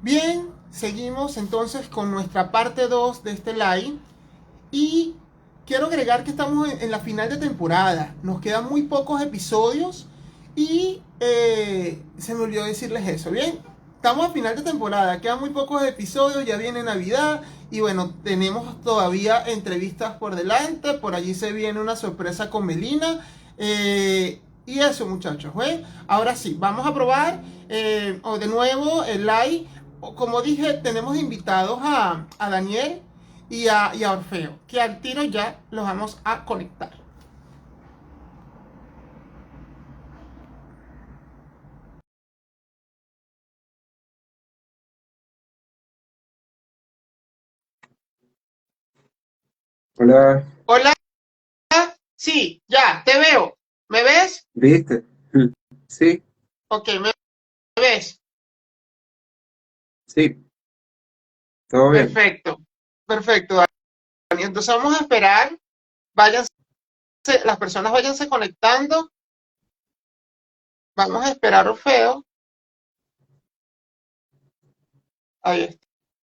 Bien, seguimos entonces con nuestra parte 2 de este live y quiero agregar que estamos en la final de temporada. Nos quedan muy pocos episodios y se me olvidó decirles eso. Bien, estamos a final de temporada, quedan muy pocos episodios, ya viene Navidad y bueno, tenemos todavía entrevistas por delante. Por allí se viene una sorpresa con Melina. Y eso, muchachos, ¿eh? Ahora sí, vamos a probar o de nuevo el live. Como dije, tenemos invitados a Daniel y a Orfeo, que al tiro ya los vamos a conectar. Hola, Hola, sí, ya, te veo. ¿Me ves? ¿viste? Sí, Ok, ¿me ves? sí, todo bien. Perfecto, perfecto, Dani. Entonces vamos a esperar, váyanse, las personas váyanse conectando. Vamos a esperar a Orfeo. Ahí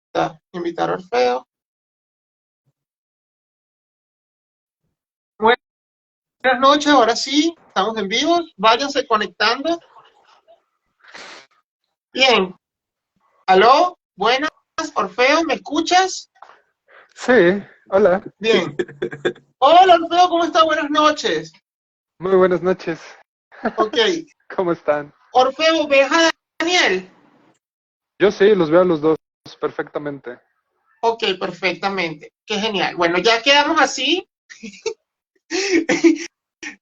está, invitar a Orfeo. Buenas noches, ahora sí, estamos en vivo. Váyanse conectando. Bien, aló, buenas, Orfeo, ¿me escuchas? Sí, hola, Bien. Hola, Orfeo, ¿cómo está? Buenas noches. muy buenas noches. Ok. ¿Cómo están? Orfeo, ¿ves a Daniel? Yo sí, los veo a los dos perfectamente. Ok, perfectamente. Qué genial. Bueno, ya quedamos así.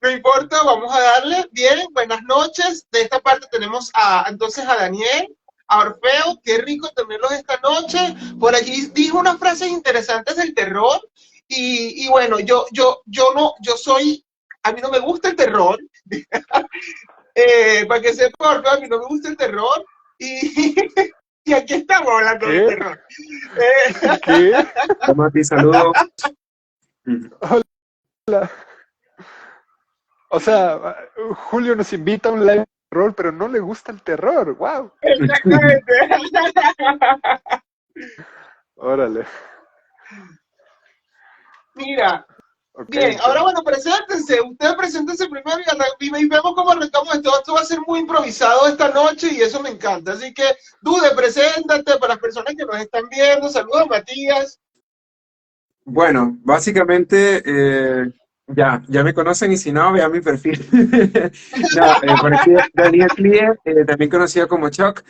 No importa, vamos a darle. Bien, buenas noches. De esta parte tenemos entonces a Daniel, a Orfeo. Qué rico tenerlos esta noche. Por allí dijo unas frases interesantes del terror. Y bueno, yo no, yo soy, a mí no me gusta el terror. Para que sepa, Orfeo, a mí no me gusta el terror. Y, y aquí estamos hablando del ¿Qué? terror. Eh, ¿Qué? Hola Mati, saludos. Hola. O sea, Julio nos invita a un live de terror, pero no le gusta el terror. ¡Wow! exactamente. Órale. Mira, Ok, bien, ok. ahora bueno, preséntense, ustedes preséntense primero y vemos cómo arrancamos esto. Esto va a ser muy improvisado esta noche y eso me encanta. Así que, Dude, preséntate para las personas que nos están viendo. Saludos, Matías. Bueno, básicamente ya me conocen y si no, vean mi perfil. No, por aquí Daniel Clie, también conocido como Chuck,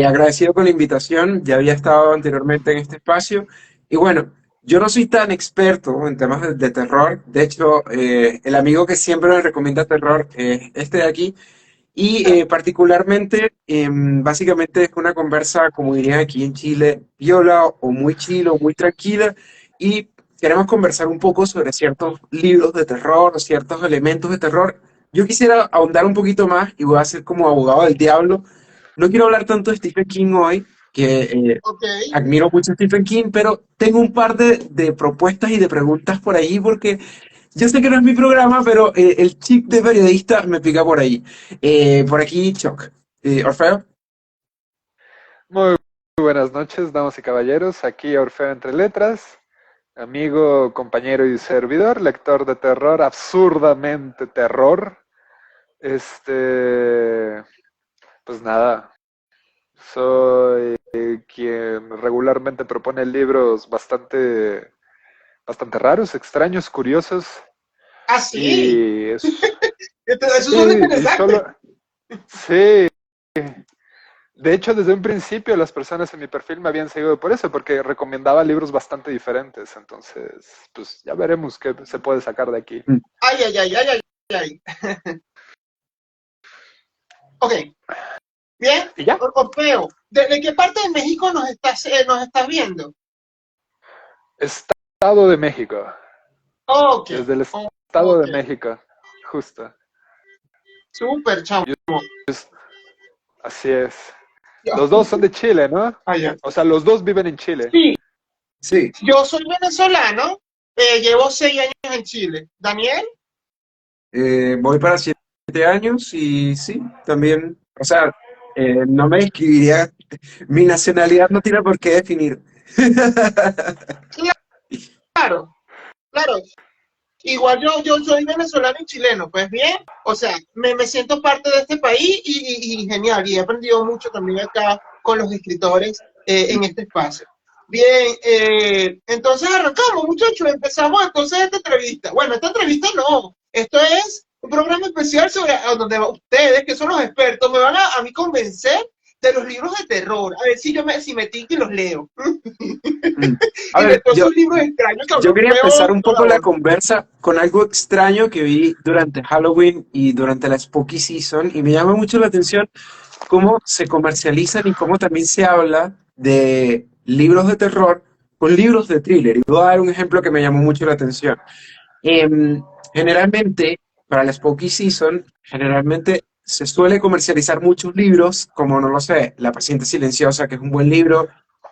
agradecido con la invitación, ya había estado anteriormente en este espacio. Y bueno, yo no soy tan experto en temas de terror, de hecho, el amigo que siempre me recomienda terror es este de aquí. Y particularmente, básicamente es una conversa, como dirían aquí en Chile, viola o muy chill o muy tranquila. Y queremos conversar un poco sobre ciertos libros de terror o ciertos elementos de terror. Yo quisiera ahondar un poquito más y voy a ser como abogado del diablo. No quiero hablar tanto de Stephen King hoy, que Ok. admiro mucho a Stephen King, pero tengo un par de propuestas y de preguntas por ahí porque yo sé que no es mi programa, pero el chip de periodista me pica por ahí. Por aquí, Choc. Orfeo. Muy buenas noches, damas y caballeros. Aquí Orfeo Entre Letras, amigo, compañero y servidor, lector de terror, absurdamente terror. Este, pues nada, soy quien regularmente propone libros bastante raros, extraños, curiosos Ah, sí. y Eso sí, suena y interesante. solo, sí, de hecho desde un principio las personas en mi perfil me habían seguido por eso, porque recomendaba libros bastante diferentes, entonces pues ya veremos qué se puede sacar de aquí. Ay, ay, ay, ay, ay, ay. Ok, bien. Y ya, Orfeo, ¿de qué parte de México nos estás viendo? Estado de México, Ok, desde el Estado ok. de México, justo. Súper, chamo. Yo- Así es. Los dos son de Chile, ¿no? Allá. O sea, los dos viven en Chile. Sí, Sí, yo soy venezolano, llevo 6 años en Chile. ¿Daniel? voy para 7 años y sí, también, o sea, No me describiría, mi nacionalidad no tiene por qué definir. Claro, claro. Igual yo soy venezolano y chileno, pues bien, o sea, me siento parte de este país y genial, y he aprendido mucho también acá con los escritores en este espacio. Bien, entonces arrancamos, muchachos, empezamos entonces esta entrevista. Bueno, esta entrevista no, esto es un programa especial sobre donde ustedes, que son los expertos, me van a mí convencer de los libros de terror, a ver si me tico y los leo. A Y de ver, todos esos libros extraños que yo uno quería veo empezar un poco toda la hora. conversa con algo extraño que vi durante Halloween y durante la Spooky Season, y me llama mucho la atención cómo se comercializan y cómo también se habla de libros de terror con libros de thriller. Y voy a dar un ejemplo que me llamó mucho la atención. Em, Generalmente, para la Spooky Season, generalmente se suele comercializar muchos libros, como no lo sé, La paciente silenciosa, que es un buen libro,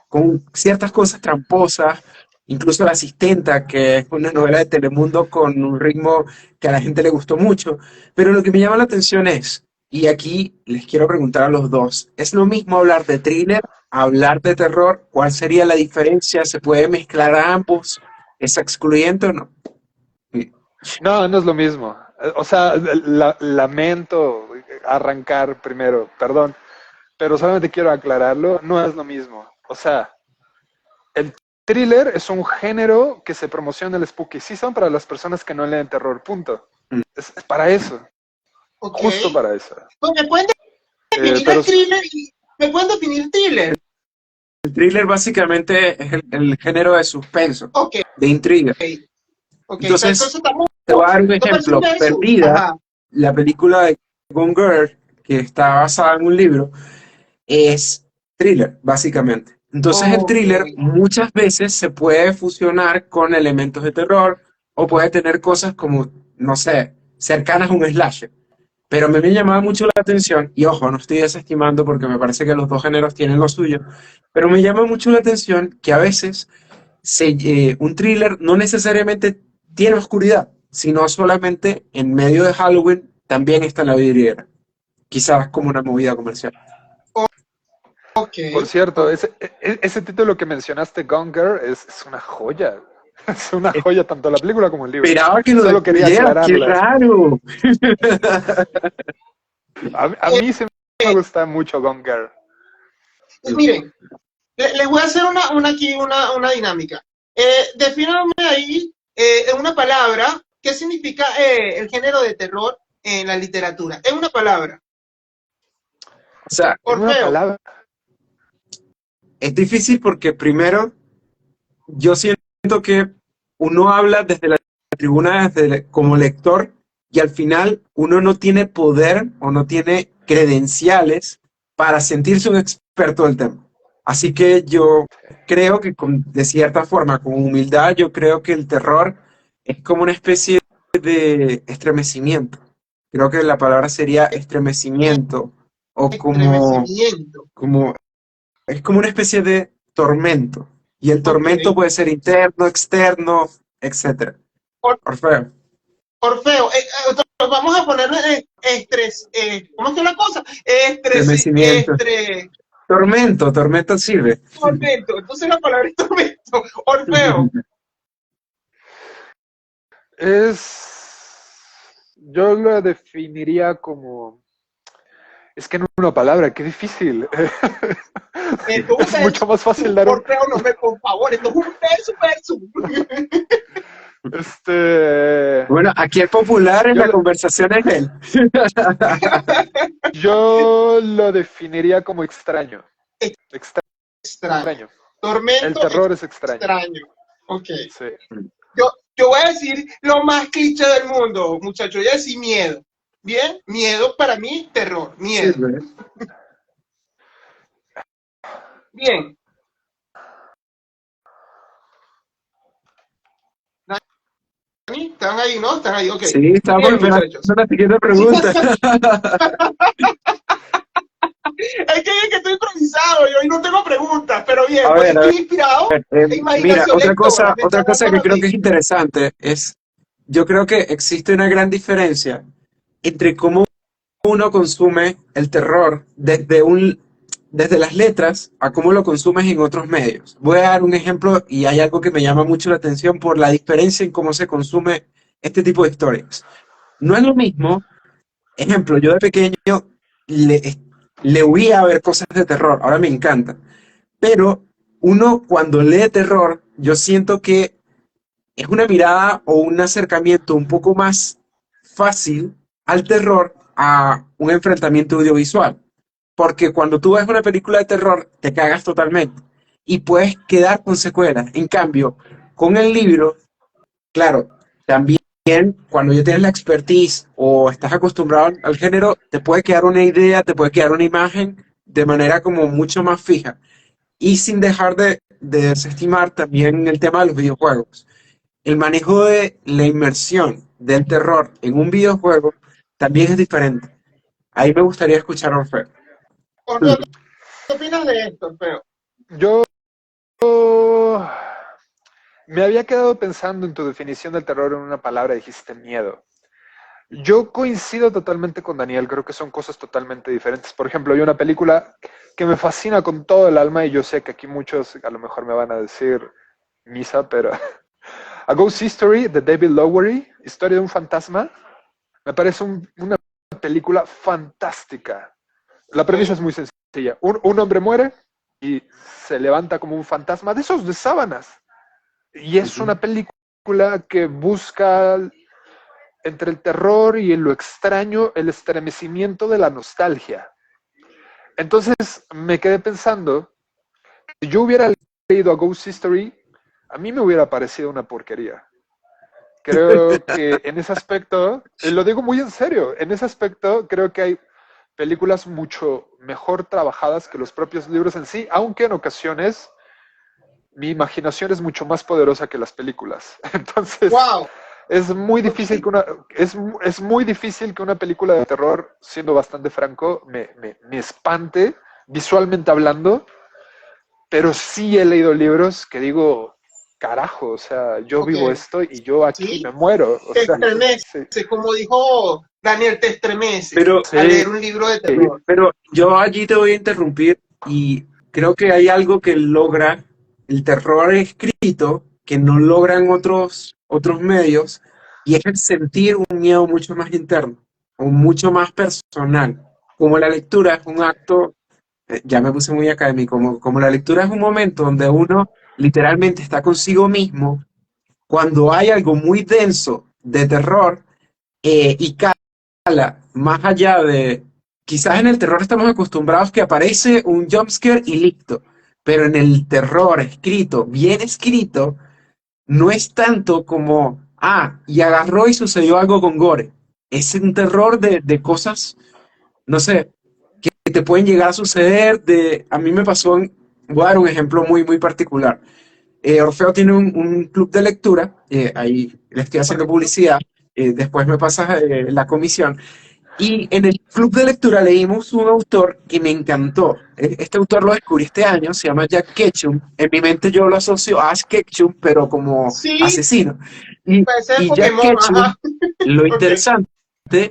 con ciertas cosas tramposas, incluso La asistenta, que es una novela de Telemundo con un ritmo que a la gente le gustó mucho. Pero lo que me llama la atención es, y aquí les quiero preguntar a los dos, ¿es lo mismo hablar de thriller, hablar de terror? ¿Cuál sería la diferencia? ¿Se puede mezclar a ambos? ¿Es excluyente o no? No, no es lo mismo. O sea, lamento arrancar primero, perdón, pero solamente quiero aclararlo, no es lo mismo. O sea, el thriller es un género que se promociona en el Spooky Season para las personas que no leen terror, punto. Es para eso, Ok. justo para eso. Pues me pueden definir Pero el thriller me pueden definir thriller. El thriller básicamente es el género de suspenso, Ok, de intriga. ok. Entonces, Entonces estamos te voy a dar un dos ejemplo. versus versus. Perdida, Ajá. la película de Gone Girl, que está basada en un libro, es thriller, básicamente. Entonces, el Ok. thriller muchas veces se puede fusionar con elementos de terror o puede tener cosas como, no sé, cercanas a un slasher. Pero a mí me llamaba mucho la atención, y ojo, no estoy desestimando porque me parece que los dos géneros tienen lo suyo, pero me llama mucho la atención que a veces un thriller no necesariamente tiene oscuridad, sino solamente en medio de Halloween también está en la vidriera, quizás como una movida comercial. Ok. por cierto, ese título que mencionaste, Gone Girl, es una joya. Es una joya tanto la película como el libro. Esperaba que lo Solo quería descubrieras, qué aclararlo. raro. A mí sí me gusta mucho Gone Girl. Miren, les voy a hacer aquí una dinámica. Defíname ahí en una palabra qué significa el género de terror en la literatura. En una palabra. O sea, En una Orfeo. palabra, es difícil porque primero yo siento que uno habla desde la tribuna como lector y al final uno no tiene poder o no tiene credenciales para sentirse un experto del tema. Así que yo creo que de cierta forma, con humildad, yo creo que el terror es como una especie de estremecimiento. Creo que la palabra sería estremecimiento o Estremecimiento. es como una especie de tormento. Y el Ok. tormento puede ser interno, externo, etcétera. Or- Orfeo. Orfeo, vamos a ponerle estrés. ¿Cómo es que es la cosa? Estremecimiento. Tormento sirve. Tormento. Entonces la palabra es tormento. Orfeo. yo lo definiría como, es que en una palabra, qué difícil. Esto es Es un mucho más fácil dar un, Orfeo, no me, por favor, esto es un verso. Bueno, aquí el popular en yo, la conversación es él. yo lo definiría como extraño. Extraño. Extraño. El Tormento terror es extraño. extraño. Ok. Sí. Yo voy a decir lo más cliché del mundo, muchachos. Yo voy a decir miedo. Bien, miedo para mí, terror, miedo. Sirve. Bien. Dani, ¿están ahí, no? Están ahí, ok. Sí, estamos Bien, esperando muchachos. la siguiente pregunta. Es que estoy improvisado, yo hoy no tengo preguntas, pero bien, A pues ver, estoy inspirado e mira, imaginación lectora. Me otra están cosa dando que creo que es noticias. interesante es, yo creo que existe una gran diferencia entre cómo uno consume el terror desde las letras a cómo lo consumes en otros medios. Voy a dar un ejemplo y hay algo que me llama mucho la atención por la diferencia en cómo se consume este tipo de historias. No es lo mismo, ejemplo, yo de pequeño le, le huía a ver cosas de terror, ahora me encanta, pero uno cuando lee terror, yo siento que es una mirada o un acercamiento un poco más fácil al terror a un enfrentamiento audiovisual. Porque cuando tú ves una película de terror, te cagas totalmente y puedes quedar con secuelas. En cambio, con el libro, claro, también cuando ya tienes la expertise o estás acostumbrado al género, te puede quedar una idea, te puede quedar una imagen de manera como mucho más fija. Y sin dejar de desestimar también el tema de los videojuegos. El manejo de la inmersión del terror en un videojuego también es diferente. Ahí me gustaría escuchar a Orfeo. Orfeo, ¿qué opinas de esto, Orfeo? Yo me había quedado pensando en tu definición del terror en una palabra, dijiste miedo. Yo coincido totalmente con Daniel, creo que son cosas totalmente diferentes. Por ejemplo, hay una película que me fascina con todo el alma y yo sé que aquí muchos a lo mejor me van a decir misa, pero A Ghost History de David Lowery, Historia de un fantasma, me parece una película fantástica. La premisa es muy sencilla. Un hombre muere y se levanta como un fantasma de esos de sábanas. Y es una película que busca entre el terror y lo extraño, el estremecimiento de la nostalgia. Entonces me quedé pensando, si yo hubiera leído A Ghost History, a mí me hubiera parecido una porquería. Creo que en ese aspecto, lo digo muy en serio, en ese aspecto creo que hay películas mucho mejor trabajadas que los propios libros en sí, aunque en ocasiones mi imaginación es mucho más poderosa que las películas. Entonces, Wow. es muy difícil que es muy difícil que una película de terror, siendo bastante franco, me espante visualmente hablando, pero sí he leído libros que digo, carajo, o sea, yo vivo esto y yo aquí ¿Sí? me muero. O Te sea, estremece, sí. como dijo Daniel, te estremece Pero, al Sí, leer un libro de terror. pero yo allí te voy a interrumpir y creo que hay algo que logra el terror escrito que no logran otros medios y es el sentir un miedo mucho más interno o mucho más personal. Como la lectura es un acto, ya me puse muy académico, como la lectura es un momento donde uno literalmente está consigo mismo, cuando hay algo muy denso de terror y más allá de, quizás en el terror estamos acostumbrados que aparece un jumpscare y listo, pero en el terror escrito, bien escrito, no es tanto como, y agarró y sucedió algo con Gore. Es un terror de cosas, no sé, que te pueden llegar a suceder. A mí me pasó, voy a dar un ejemplo muy, muy particular. Orfeo tiene un club de lectura, ahí le estoy haciendo publicidad, después me pasas la comisión. Y en el club de lectura leímos un autor que me encantó. Este autor lo descubrí este año, se llama Jack Ketchum. En mi mente yo lo asocio a Ash Ketchum, pero como Sí, asesino. Y, puede ser y Jack Pokémon, Ketchum, ajá. lo Ok. interesante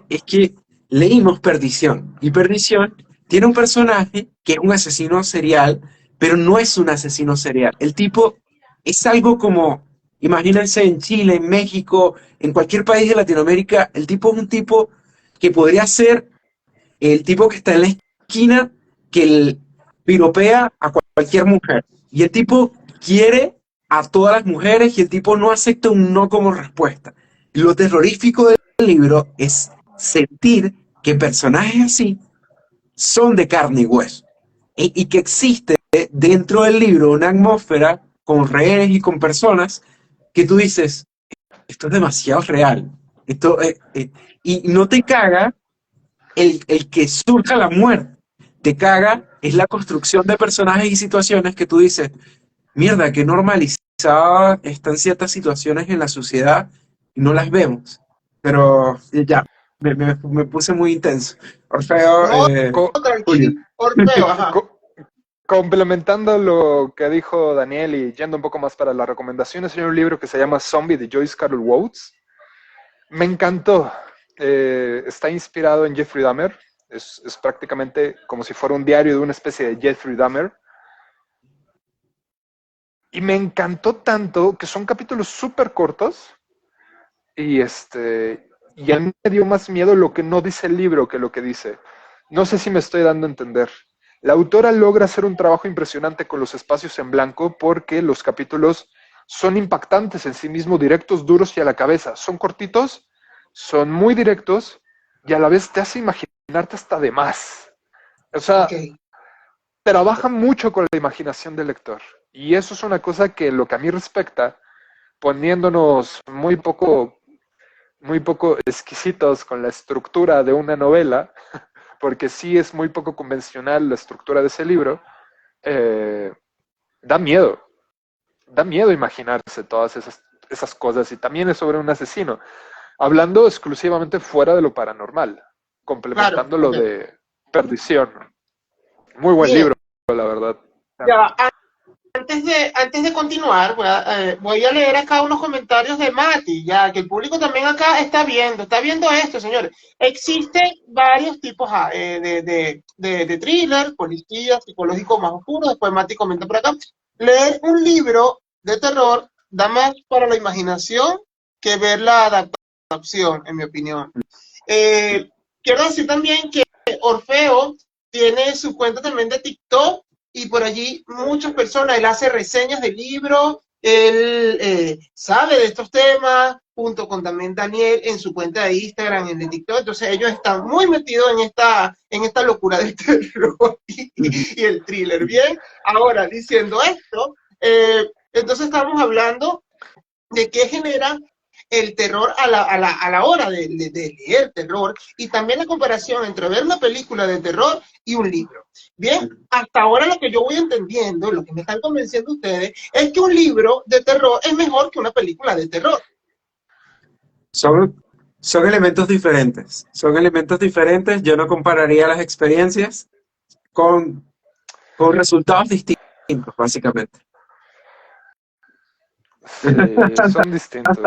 es que leímos Perdición. Y Perdición tiene un personaje que es un asesino serial, pero no es un asesino serial. El tipo es algo como, imagínense en Chile, en México, en cualquier país de Latinoamérica, el tipo es un tipo que podría ser el tipo que está en la esquina que piropea a cualquier mujer. Y el tipo quiere a todas las mujeres y el tipo no acepta un no como respuesta. Lo terrorífico del libro es sentir que personajes así son de carne y hueso. Y que existe dentro del libro una atmósfera con rehenes y con personas que tú dices, esto es demasiado real. Esto, y no te caga el que surja la muerte. Te caga es la construcción de personajes y situaciones que tú dices, mierda, que normalizadas están ciertas situaciones en la sociedad y no las vemos. Pero ya, me puse muy intenso. Orfeo, No, co- Julio. tranquilo. Orfeo, ajá. co- complementando lo que dijo Daniel y yendo un poco más para las recomendaciones, hay un libro que se llama Zombie de Joyce Carol Oates. Me encantó. está inspirado en Jeffrey Dahmer. Es prácticamente como si fuera un diario de una especie de Jeffrey Dahmer. Y me encantó tanto que son capítulos súper cortos. Y a mí me dio más miedo lo que no dice el libro que lo que dice. No sé si me estoy dando a entender. La autora logra hacer un trabajo impresionante con los espacios en blanco porque los capítulos son impactantes en sí mismos, directos, duros y a la cabeza. Son cortitos, son muy directos y a la vez te hace imaginarte hasta de más. O sea, Ok. trabaja mucho con la imaginación del lector. Y eso es una cosa que, lo que a mí respecta, poniéndonos muy poco exquisitos con la estructura de una novela, porque sí es muy poco convencional la estructura de ese libro, da miedo. Da miedo imaginarse todas esas cosas. Y también es sobre un asesino, hablando exclusivamente fuera de lo paranormal, Claro, complementando lo ok. de Perdición. Muy buen Bien. libro, la verdad. Ya, antes de continuar, voy a leer acá unos comentarios de Mati, ya que el público también acá está viendo esto, señores. Existen varios tipos de thriller, policía, psicológico más oscuro. Después Mati comenta por acá. Leer un libro de terror da más para la imaginación que ver la adaptación, en mi opinión. Quiero decir también que Orfeo tiene su cuenta también de TikTok y por allí muchas personas, él hace reseñas de libros, él sabe de estos temas, junto con también Daniel en su cuenta de Instagram, en de TikTok, entonces ellos están muy metidos en esta locura del terror y el thriller. Bien, ahora diciendo esto, entonces estamos hablando de qué genera el terror a la hora de leer terror y también la comparación entre ver una película de terror y un libro. Bien, hasta ahora lo que yo voy entendiendo, lo que me están convenciendo ustedes, es que un libro de terror es mejor que una película de terror. Son, son elementos diferentes. Son elementos diferentes. Yo no compararía las experiencias con, con resultados distintos, básicamente. Sí, son distintos.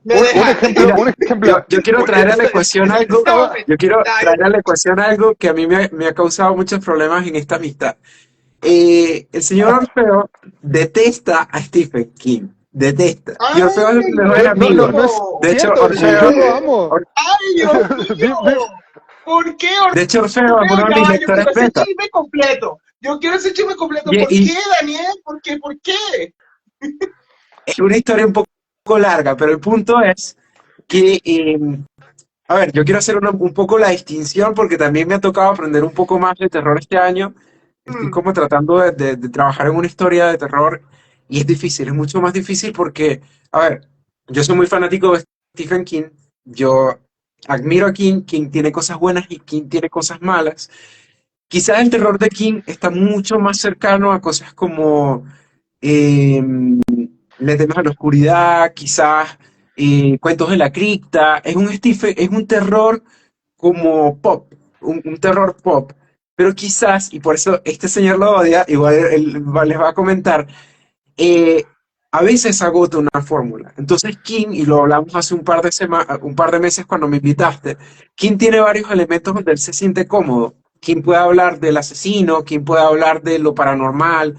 Me Un dejaste. ejemplo, Mira, un ejemplo. yo quiero traer a la ecuación algo, Estaba, yo quiero traer a la ecuación algo que a mí me ha causado muchos problemas en esta amistad. El señor Orfeo detesta a Stephen King, detesta. Y Orfeo es ¡Ay, mi mejor Dios no, amigo. no es mío! De hecho, cierto, yo Orfeo, lo amo. Or- ¡Ay, Dios Vi- vi- mío! ¿Por qué, de hecho, Orfeo es Orfeo? uno de Ya mis va, yo lectores quiero ese beta. chisme completo. Yo quiero ese chisme completo. Y, ¿Por y qué, Daniel? ¿Por qué? ¿Por qué? es una historia un poco larga, pero el punto es que, a ver, yo quiero hacer un poco la distinción porque también me ha tocado aprender un poco más de terror este año. Estoy Mm, como tratando de trabajar en una historia de terror y es difícil, es mucho más difícil porque, a ver, yo soy muy fanático de Stephen King, yo admiro a King, King tiene cosas buenas y King tiene cosas malas. Quizás el terror de King está mucho más cercano a cosas como eh, Le temes a la oscuridad, quizás Cuentos de la cripta, es un terror como pop, un terror pop, pero quizás, y por eso este señor lo odia, igual les va a comentar, eh, a veces agota una fórmula. Entonces King, y lo hablamos hace un par de meses cuando me invitaste, King tiene varios elementos donde él se siente cómodo. King puede hablar del asesino, King puede hablar de lo paranormal,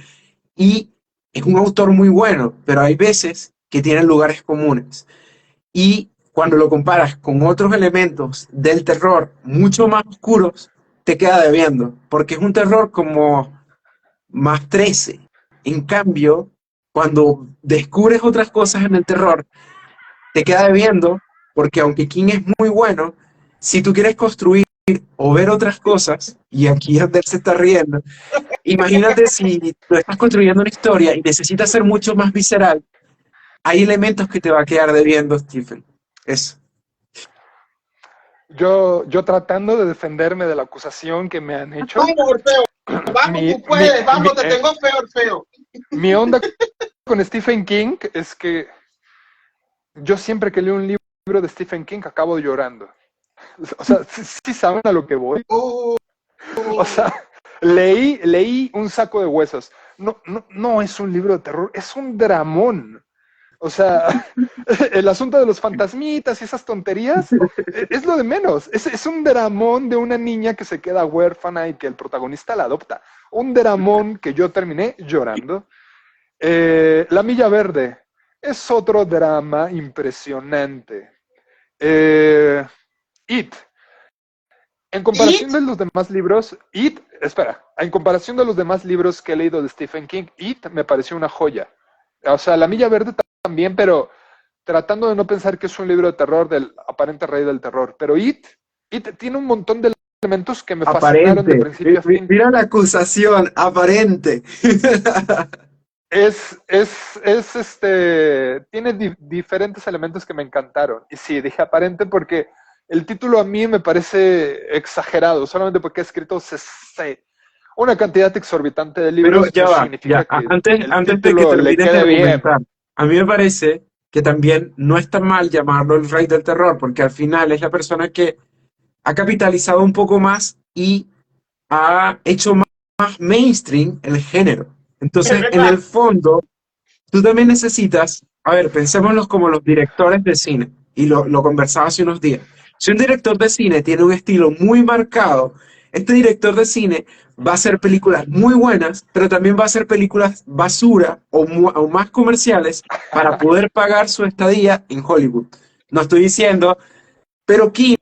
y es un autor muy bueno, pero hay veces que tienen lugares comunes. Y cuando lo comparas con otros elementos del terror mucho más oscuros, te queda debiendo, porque es un terror como más 13. En cambio, cuando descubres otras cosas en el terror, te queda debiendo, porque aunque King es muy bueno, si tú quieres construir o ver otras cosas, y aquí Ander se está riendo, imagínate si tú estás construyendo una historia y necesitas ser mucho más visceral, hay elementos que te va a quedar debiendo, Stephen. Eso. yo tratando de defenderme de la acusación que me han hecho, Vamos, Orfeo. Vamos, mi, tú mi, puedes. mi, Vamos, te eh, tengo feo, Orfeo. mi onda con Stephen King es que yo siempre que leo un libro de Stephen King acabo llorando. O sea, sí saben a lo que voy. Oh, O sea, leí Un saco de huesos. No es un libro de terror, es un dramón. O sea, el asunto de los fantasmitas y esas tonterías es lo de menos. Es un dramón de una niña que se queda huérfana y que el protagonista la adopta. Un dramón que yo terminé llorando. La Milla Verde es otro drama impresionante. It. En comparación It, de los demás libros, en comparación de los demás libros que he leído de Stephen King, It me pareció una joya. O sea, La Milla Verde también, pero tratando de no pensar que es un libro de terror del aparente rey del terror. Pero It tiene un montón de elementos que me fascinaron de Aparente. principio a fin. Mira la acusación, aparente. Tiene diferentes elementos que me encantaron. Y sí, dije aparente porque el título a mí me parece exagerado, solamente porque ha escrito una cantidad exorbitante de Pero libros, ya no va, significa que el antes de que título le termines de quede bien. argumentar, a mí me parece que también no está mal llamarlo el rey del terror, porque al final es la persona que ha capitalizado un poco más y ha hecho más mainstream el género. es Entonces, en verdad. el fondo, tú también necesitas, a ver, pensémoslos como los directores de cine, y lo conversaba hace unos días. Si un director de cine tiene un estilo muy marcado, este director de cine va a hacer películas muy buenas, pero también va a hacer películas basura o más comerciales para poder pagar su estadía en Hollywood. No estoy diciendo, pero King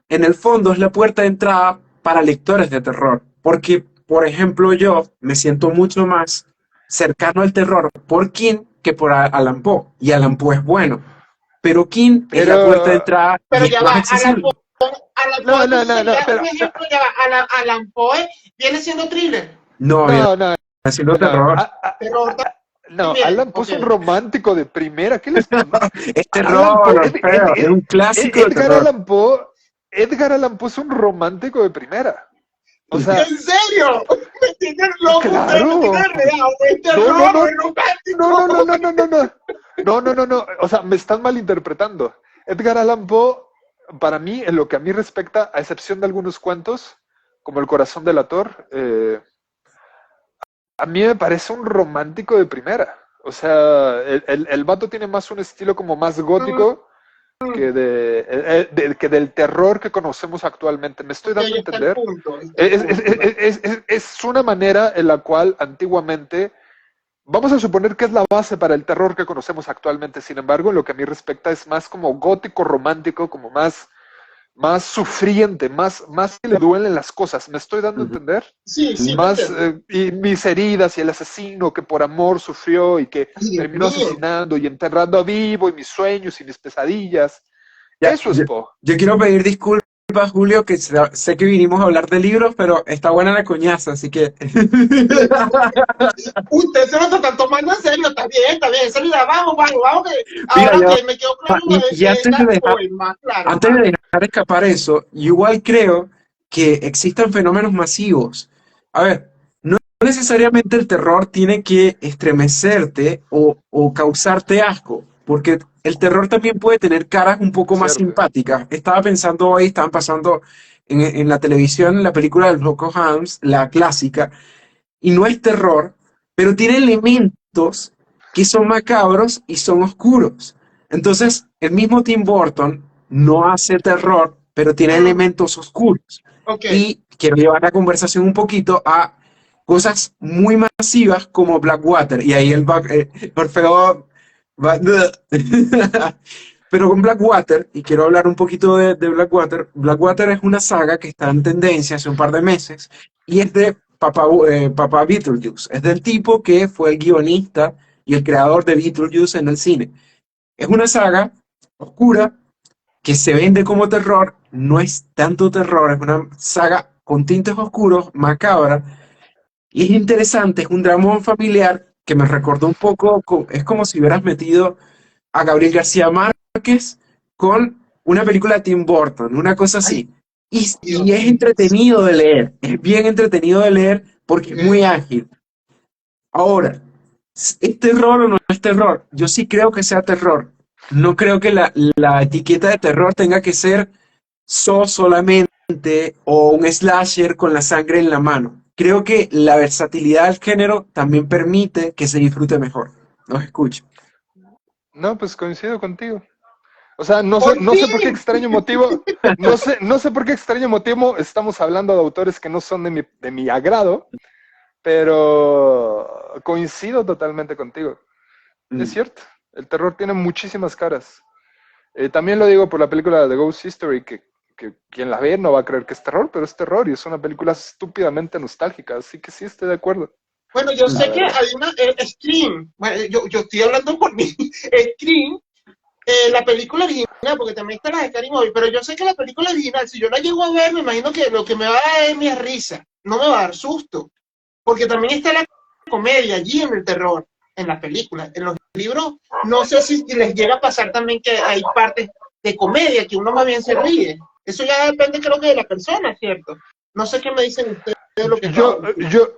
en el fondo es la puerta de entrada para lectores de terror, porque, por ejemplo, yo me siento mucho más cercano al terror por King que por Alan Poe, y Alan Poe es bueno, pero King es la puerta de Pero, entrada Pero y es ya más va, accesible. Alan Poe no, no, entonces no, no, sería pero, un ejemplo, ya va, Alan Poe viene siendo thriller, No, viene no, no, haciendo no. terror. terror No, también, Alan Poe ok. es un romántico de primera. ¿Qué les pasa? Es Alan terror, Poe, Orfeo, es un clásico de Edgar terror. Allan Poe, Edgar Allan Poe es un romántico de primera. O sea, ¿En serio? ¿Me tienen loco? Ustedes me tienen claro. enredado. Es No, no, terror, no, es no, no, no, romántico. no, no, no, no. No, no, no, no. O sea, me están malinterpretando. Edgar Allan Poe, para mí, en lo que a mí respecta, a excepción de algunos cuentos, como El corazón del ator, a mí me parece un romántico de primera. O sea, el vato tiene más un estilo como más gótico que del terror que conocemos actualmente. ¿Me estoy Ok, dando a ahí está el entender? punto, ahí está el Es, es- punto. es- es una manera en la cual antiguamente, vamos a suponer que es la base para el terror que conocemos actualmente. Sin embargo, en lo que a mí respecta es más como gótico romántico, como más sufriente, más que le duelen las cosas. ¿Me estoy dando a Ujú. entender? Sí, sí, te Más, entiendo. y mis heridas y el asesino que por amor sufrió y que Ay, Dios terminó mío. asesinando y enterrando a vivo y mis sueños y mis pesadillas. Ya, Eso es Poe. yo quiero pedir disculpas, Julio, que sé que vinimos a hablar de libros, pero está buena la coñaza, así que... Ustedes se lo están tomando en serio, está bien, en serio, vamos, que Mira, ahora ya, que me quedó claro lo y de antes de Edgar dejar, Poe, más claro, antes de ajá. dejar escapar eso, yo igual creo que existen fenómenos masivos. A ver, no necesariamente el terror tiene que estremecerte o causarte asco, porque el terror también puede tener caras un poco más Cierto. simpáticas. Estaba pensando hoy, estaban pasando en la televisión la película del Loco Holmes, la clásica, y no es terror, pero tiene elementos que son macabros y son oscuros. Entonces, el mismo Tim Burton no hace terror, pero tiene Mm, elementos oscuros. ok, Y quiero llevar la conversación un poquito a cosas muy masivas como Blackwater. Y ahí Orfeo va... Pero con Blackwater, y quiero hablar un poquito de Blackwater, Blackwater es una saga que está en tendencia hace un par de meses y es de Papá Beetlejuice. Es del tipo que fue el guionista y el creador de Beetlejuice en el cine. Es una saga oscura que se vende como terror, no es tanto terror, es una saga con tintes oscuros, macabra, y es interesante, es un dramón familiar que me recordó un poco, es como si hubieras metido a Gabriel García Márquez con una película de Tim Burton, una cosa ay, así. Y Dios es mío, entretenido de leer, es bien entretenido de leer porque es muy ok. ágil. Ahora, ¿es terror o no es terror? Yo sí creo que sea terror. No creo que la etiqueta de terror tenga que ser solamente o un slasher con la sangre en la mano. Creo que la versatilidad del género también permite que se disfrute mejor. Los escucho. No, pues coincido contigo. O sea, no ¡Por sé por qué fin! extraño motivo, no sé por qué extraño motivo estamos hablando de autores que no son de mi agrado, pero coincido totalmente contigo. Es Mm. cierto, el terror tiene muchísimas caras. También lo digo por la película de Ghost History, que quien la ve no va a creer que es terror, pero es terror y es una película estúpidamente nostálgica, así que sí estoy de acuerdo, Bueno, yo la sé que verdad. hay una Scream. Bueno, yo estoy hablando por mí. Scream, la película original, porque también está la de Scary Movie, pero yo sé que la película original, si yo la llego a ver, me imagino que lo que me va a dar es mi risa. No me va a dar susto. Porque también está la comedia allí en el terror, en las películas. En los libros, no sé si les llega a pasar también que hay partes de comedia que uno más bien se ríe. Eso ya depende, creo que, de la persona, ¿cierto? No sé qué me dicen ustedes de lo que acabo Yo, de decir. yo,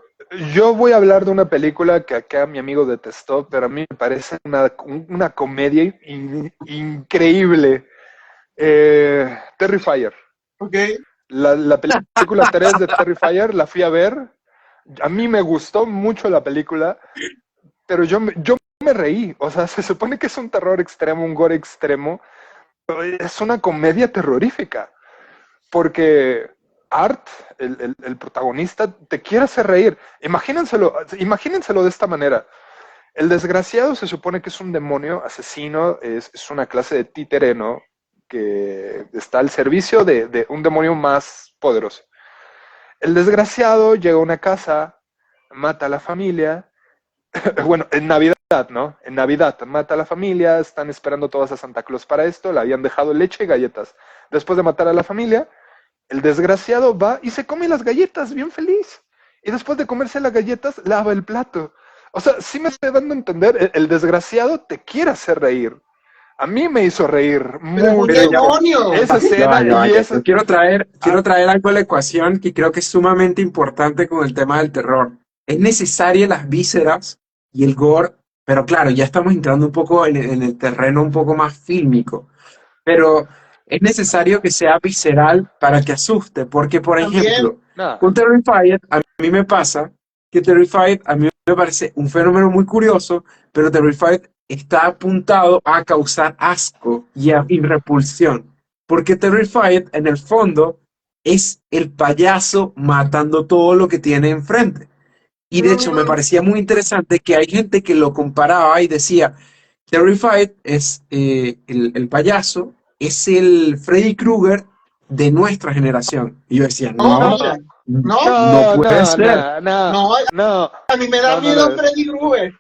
yo voy a hablar de una película que acá mi amigo detestó, pero a mí me parece una comedia increíble. Terrifier. ¿Ok? La película 3 de Terrifier la fui a ver. A mí me gustó mucho la película, pero yo me reí. O sea, se supone que es un terror extremo, un gore extremo. Pero es una comedia terrorífica. Porque Art, el protagonista, te quiere hacer reír. Imagínenselo de esta manera. El desgraciado se supone que es un demonio asesino, es una clase de títere, ¿no? Que está al servicio de un demonio más poderoso. El desgraciado llega a una casa, mata a la familia, bueno, en Navidad, ¿no? En Navidad mata a la familia, están esperando todos a Santa Claus para esto, le habían dejado leche y galletas. Después de matar a la familia, el desgraciado va y se come las galletas, bien feliz. Y después de comerse las galletas, lava el plato. O sea, sí me estoy dando a entender, el desgraciado te quiere hacer reír. A mí me hizo reír Pero es un Pero mucho demonio. esa escena y esa... yo quiero Ah, traer algo a la ecuación que creo que es sumamente importante con el tema del terror. Es necesaria las vísceras y el gore, pero claro, ya estamos entrando un poco en el terreno un poco más fílmico. Pero es necesario que sea visceral para que asuste, porque por También, ejemplo, no, con Terrified a mí me pasa que Terrified a mí me parece un fenómeno muy curioso, pero Terrified está apuntado a causar asco y repulsión, porque Terrified en el fondo es el payaso matando todo lo que tiene enfrente. Y de hecho me parecía muy interesante que hay gente que lo comparaba y decía, Terrified es el payaso, es el Freddy Krueger de nuestra generación. Y yo decía, no, no, no, mira, no, no no, puede no, ser. no, no, no, no, a mí me da no, no miedo lo es. Freddy Krueger.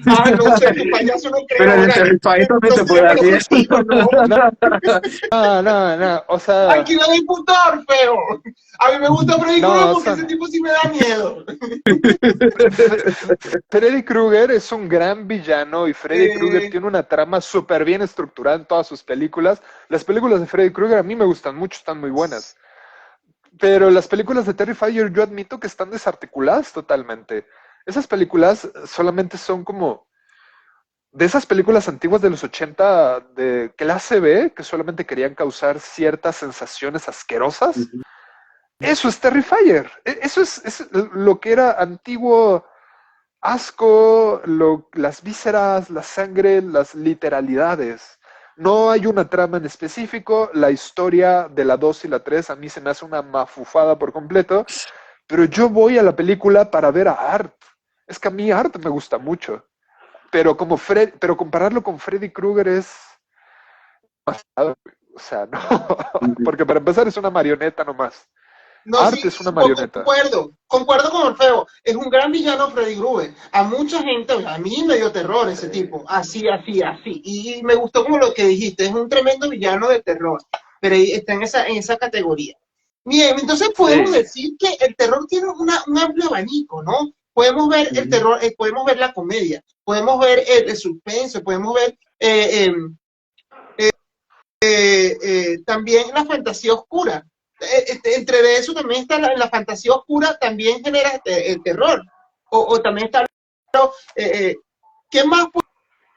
Ah, no sé, de payaso no creo Pero en el ahora. Terrified también te puede Entonces me dar lo miedo. contigo, no. No, no, no, no, o Aquí sea, no hay puntor, feo. A mí me gusta Freddy Krueger no, porque ese son... tipo sí me da miedo. Freddy Krueger es un gran villano y Freddy Krueger Eh, tiene una trama súper bien estructurada en todas sus películas. Las películas de Freddy Krueger a mí me gustan mucho, están muy buenas. Pero las películas de Terrifier yo admito que están desarticuladas totalmente. Esas películas solamente son como de esas películas antiguas de los 80 de clase B que solamente querían causar ciertas sensaciones asquerosas. Eso es Terrifier. Eso es lo que era antiguo asco, las vísceras, la sangre, las literalidades. No hay una trama en específico, la historia de la 2 y la 3 a mí se me hace una mafufada por completo, pero yo voy a la película para ver a Art. Es que a mí Art me gusta mucho, pero compararlo con Freddy Krueger es demasiado, o sea, no, porque para empezar es una marioneta nomás. no, Art sí, es una marioneta. concuerdo con el feo. Es un gran villano Freddy Krueger. A mucha gente, a mí me dio terror ese tipo. Así, así, así. Y me gustó como lo que dijiste, es un tremendo villano de terror. Pero ahí está en esa categoría. Bien, entonces podemos Sí. decir que el terror tiene un amplio abanico, ¿no? Podemos ver el terror, podemos ver la comedia, podemos ver el suspenso, podemos ver también la fantasía oscura. Entre de eso también está la fantasía oscura, también genera el terror. O también está, eh, ¿qué más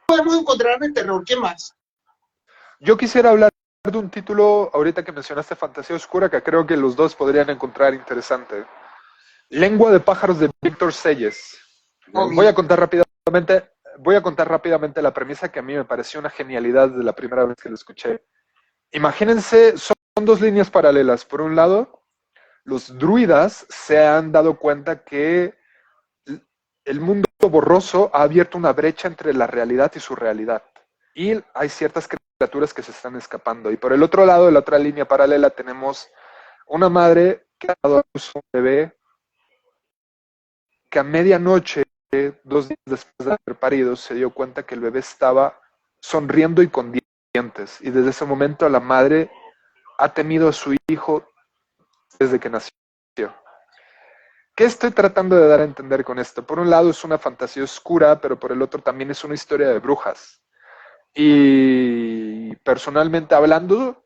podemos encontrar en el terror? ¿Qué más? Yo quisiera hablar de un título, ahorita que mencionaste Fantasía Oscura, que creo que los dos podrían encontrar interesante. Lengua de pájaros de Víctor Selles. Oh, Voy a mira. contar rápidamente. voy a contar rápidamente la premisa que a mí me pareció una genialidad desde la primera vez que lo escuché. Imagínense, son dos líneas paralelas. Por un lado, los druidas se han dado cuenta que el mundo borroso ha abierto una brecha entre la realidad y su realidad. Y hay ciertas criaturas que se están escapando. Y por el otro lado, de la otra línea paralela, tenemos una madre que ha dado a luz a un bebé que a medianoche, 2 días después de haber parido, se dio cuenta que el bebé estaba sonriendo y con dientes. Y desde ese momento la madre ha temido a su hijo desde que nació. ¿Qué estoy tratando de dar a entender con esto? Por un lado es una fantasía oscura, pero por el otro también es una historia de brujas. Y personalmente hablando,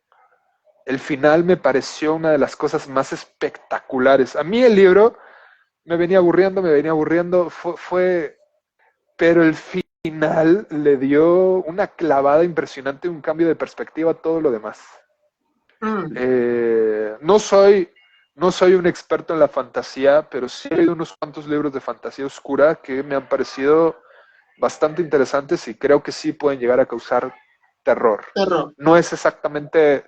el final me pareció una de las cosas más espectaculares. A mí el libro me venía aburriendo, pero el final le dio una clavada impresionante, un cambio de perspectiva a todo lo demás. No soy un experto en la fantasía, pero sí he leído unos cuantos libros de fantasía oscura que me han parecido bastante interesantes y creo que sí pueden llegar a causar terror. No es exactamente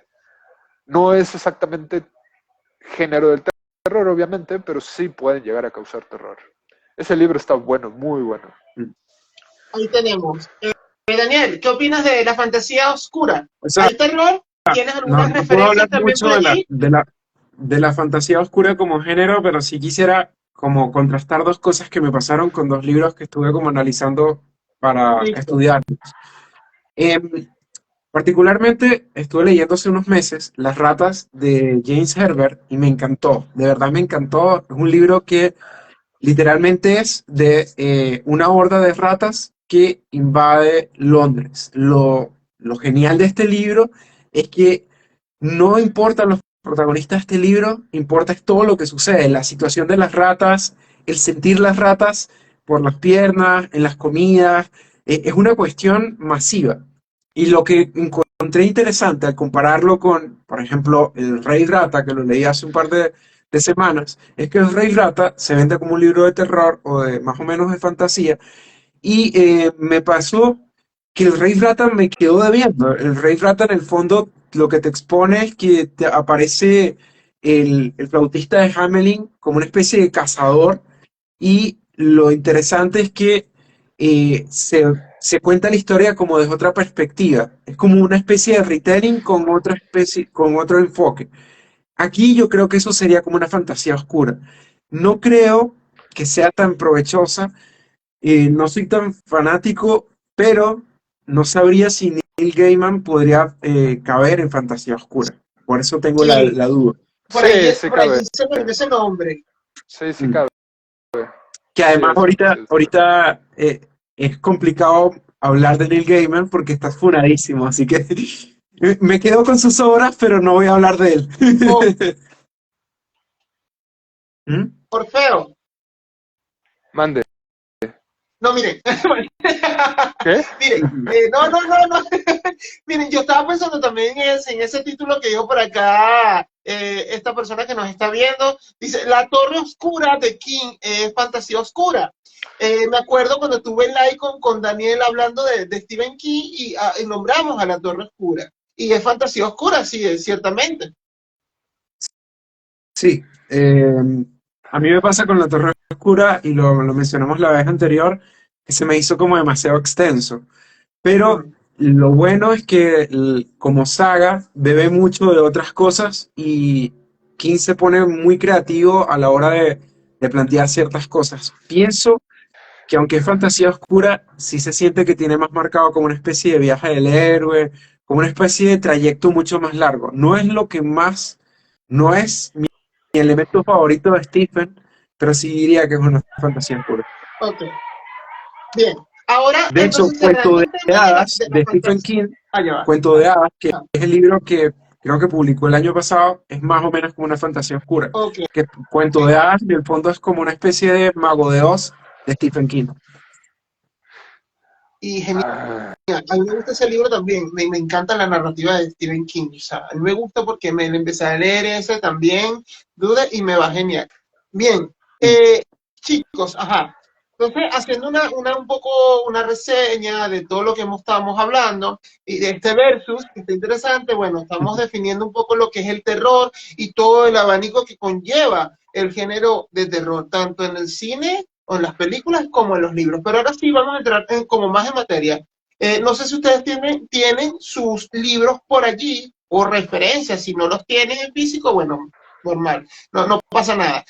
género del terror, obviamente, pero sí pueden llegar a causar terror. Ese libro está bueno, muy bueno. Ahí tenemos. Daniel, ¿qué opinas de la fantasía oscura? O sea, ¿Hay terror? ¿Tienes algunas no puedo referencias hablar también mucho por allí? de la fantasía oscura como género, pero sí quisiera como contrastar dos cosas que me pasaron con dos libros que estuve como analizando para Listo. estudiar. Particularmente estuve leyendo hace unos meses Las ratas de James Herbert y me encantó, de verdad me encantó. Es un libro que literalmente es de una horda de ratas que invade Londres. Lo genial de este libro es que no importan los protagonistas de este libro, importa es todo lo que sucede, la situación de las ratas, el sentir las ratas por las piernas, en las comidas, es una cuestión masiva. Y lo que encontré interesante al compararlo con, por ejemplo, El Rey Rata, que lo leí hace un par de semanas, es que El Rey Rata se vende como un libro de terror o de más o menos de fantasía, y me pasó que El Rey Rata me quedó debiendo. El Rey Rata en el fondo lo que te expone es que te aparece el flautista de Hamelin como una especie de cazador y lo interesante es que se cuenta la historia como desde otra perspectiva. Es como una especie de retelling con otra especie, con otro enfoque. Aquí yo creo que eso sería como una fantasía oscura. No creo que sea tan provechosa, no soy tan fanático, pero no sabría si Neil Gaiman podría caber en fantasía oscura. Por eso tengo Sí, la duda. por allí cabe. se me dio ese nombre. Sí Mm. cabe. Que Sí, además sí. ahorita es complicado hablar de Neil Gaiman porque está funadísimo, así que me quedo con sus obras, pero no voy a hablar de él. Oh, ¿Mm? Orfeo. Mande. No, miren. ¿Qué? Miren, no. Miren, yo estaba pensando también en ese título que dijo por acá esta persona que nos está viendo. Dice, La Torre Oscura de King es fantasía oscura. Me acuerdo cuando tuve el like con Daniel hablando de Stephen King y nombramos a La Torre Oscura. Y es fantasía oscura, sí, ciertamente. Sí, a mí me pasa con La Torre Oscura y lo mencionamos la vez anterior, que se me hizo como demasiado extenso. Pero lo bueno es que como saga bebe mucho de otras cosas y King se pone muy creativo a la hora de plantear ciertas cosas. Pienso que aunque es fantasía oscura, sí se siente que tiene más marcado como una especie de viaje del héroe, como una especie de trayecto mucho más largo. No es lo que más, no es mi elemento favorito de Stephen, pero sí diría que es una fantasía oscura. Ok, bien. Ahora, De hecho, entonces, Cuento cerrando de el tema Hadas de la de Stephen fantasía. King, Allá va. Cuento de Hadas, que Ah, es el libro que creo que publicó el año pasado, es más o menos como una fantasía oscura. ok, Que Cuento de Hadas, en el fondo, es como una especie de Mago de Oz de Stephen King. y genial. Ah, A mí me gusta ese libro también, me encanta la narrativa de Stephen King, o sea, a mí me gusta porque me lo empecé a leer ese también, duda, y me va genial. Bien, chicos, ajá, Entonces, haciendo un poco una reseña de todo lo que estamos hablando y de este versus, que está interesante, bueno, estamos definiendo un poco lo que es el terror y todo el abanico que conlleva el género de terror, tanto en el cine o en las películas como en los libros. Pero ahora sí vamos a entrar como más en materia. No sé si ustedes tienen sus libros por allí o referencias, si no los tienen en físico, bueno, normal, no pasa nada.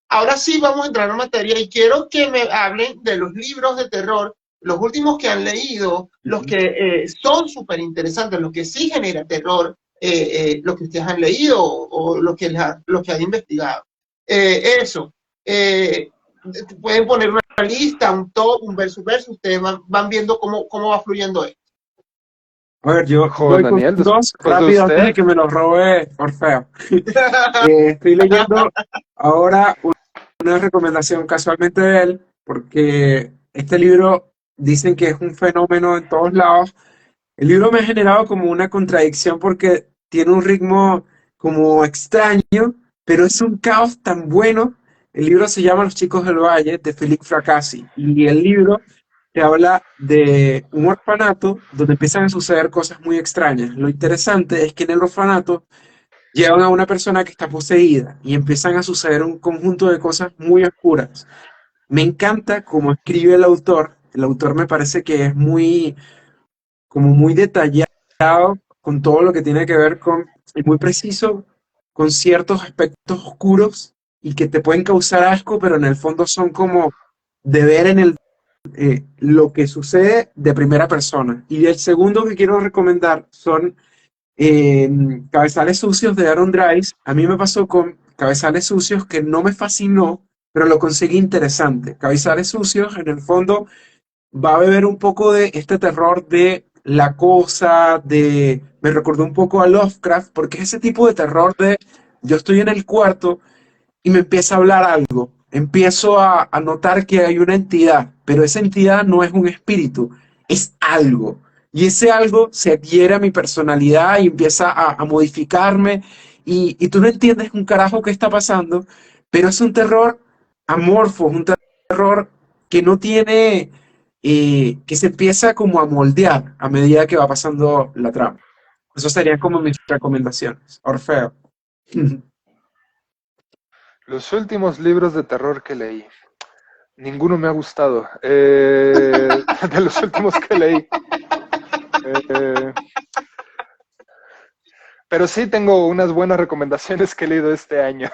Ahora sí vamos a entrar en materia y quiero que me hablen de los libros de terror, los últimos que han leído, los que son súper interesantes, los que sí generan terror, los que ustedes han leído o los que han investigado. Eso. Eh, Pueden poner una lista, un top, un versus, ustedes van viendo cómo va fluyendo esto. A ver, yo Joven voy con Daniel, dos después de rápido antes de usted. que me los robe Orfeo. Estoy leyendo ahora una recomendación casualmente de él, porque este libro dicen que es un fenómeno en todos lados. El libro me ha generado como una contradicción porque tiene un ritmo como extraño, pero es un caos tan bueno. El libro se llama Los chicos del Valle, de Félix Fracassi, y el libro te habla de un orfanato donde empiezan a suceder cosas muy extrañas. Lo interesante es que en el orfanato llevan a una persona que está poseída y empiezan a suceder un conjunto de cosas muy oscuras. Me encanta cómo escribe el autor. El autor me parece que es muy, como muy detallado con todo lo que tiene que ver con, y muy preciso con ciertos aspectos oscuros y que te pueden causar asco, pero en el fondo son como de ver en lo que sucede de primera persona. Y el segundo que quiero recomendar son Cabezales Sucios de Aaron Dries. A mí me pasó con Cabezales Sucios que no me fascinó, pero lo conseguí interesante. Cabezales Sucios, en el fondo, va a beber un poco de este terror de la cosa, de... Me recordó un poco a Lovecraft, porque es ese tipo de terror de yo estoy en el cuarto y me empieza a hablar algo. Empiezo a notar que hay una entidad, pero esa entidad no es un espíritu, es algo. Y ese algo se adhiere a mi personalidad y empieza a modificarme y tú no entiendes un carajo qué está pasando, pero es un terror amorfo, un terror que no tiene, que se empieza como a moldear a medida que va pasando la trama. Eso serían como mis recomendaciones. Orfeo. Los últimos libros de terror que leí. Ninguno me ha gustado. De los últimos que leí. Eh, pero sí tengo unas buenas recomendaciones que he leído este año.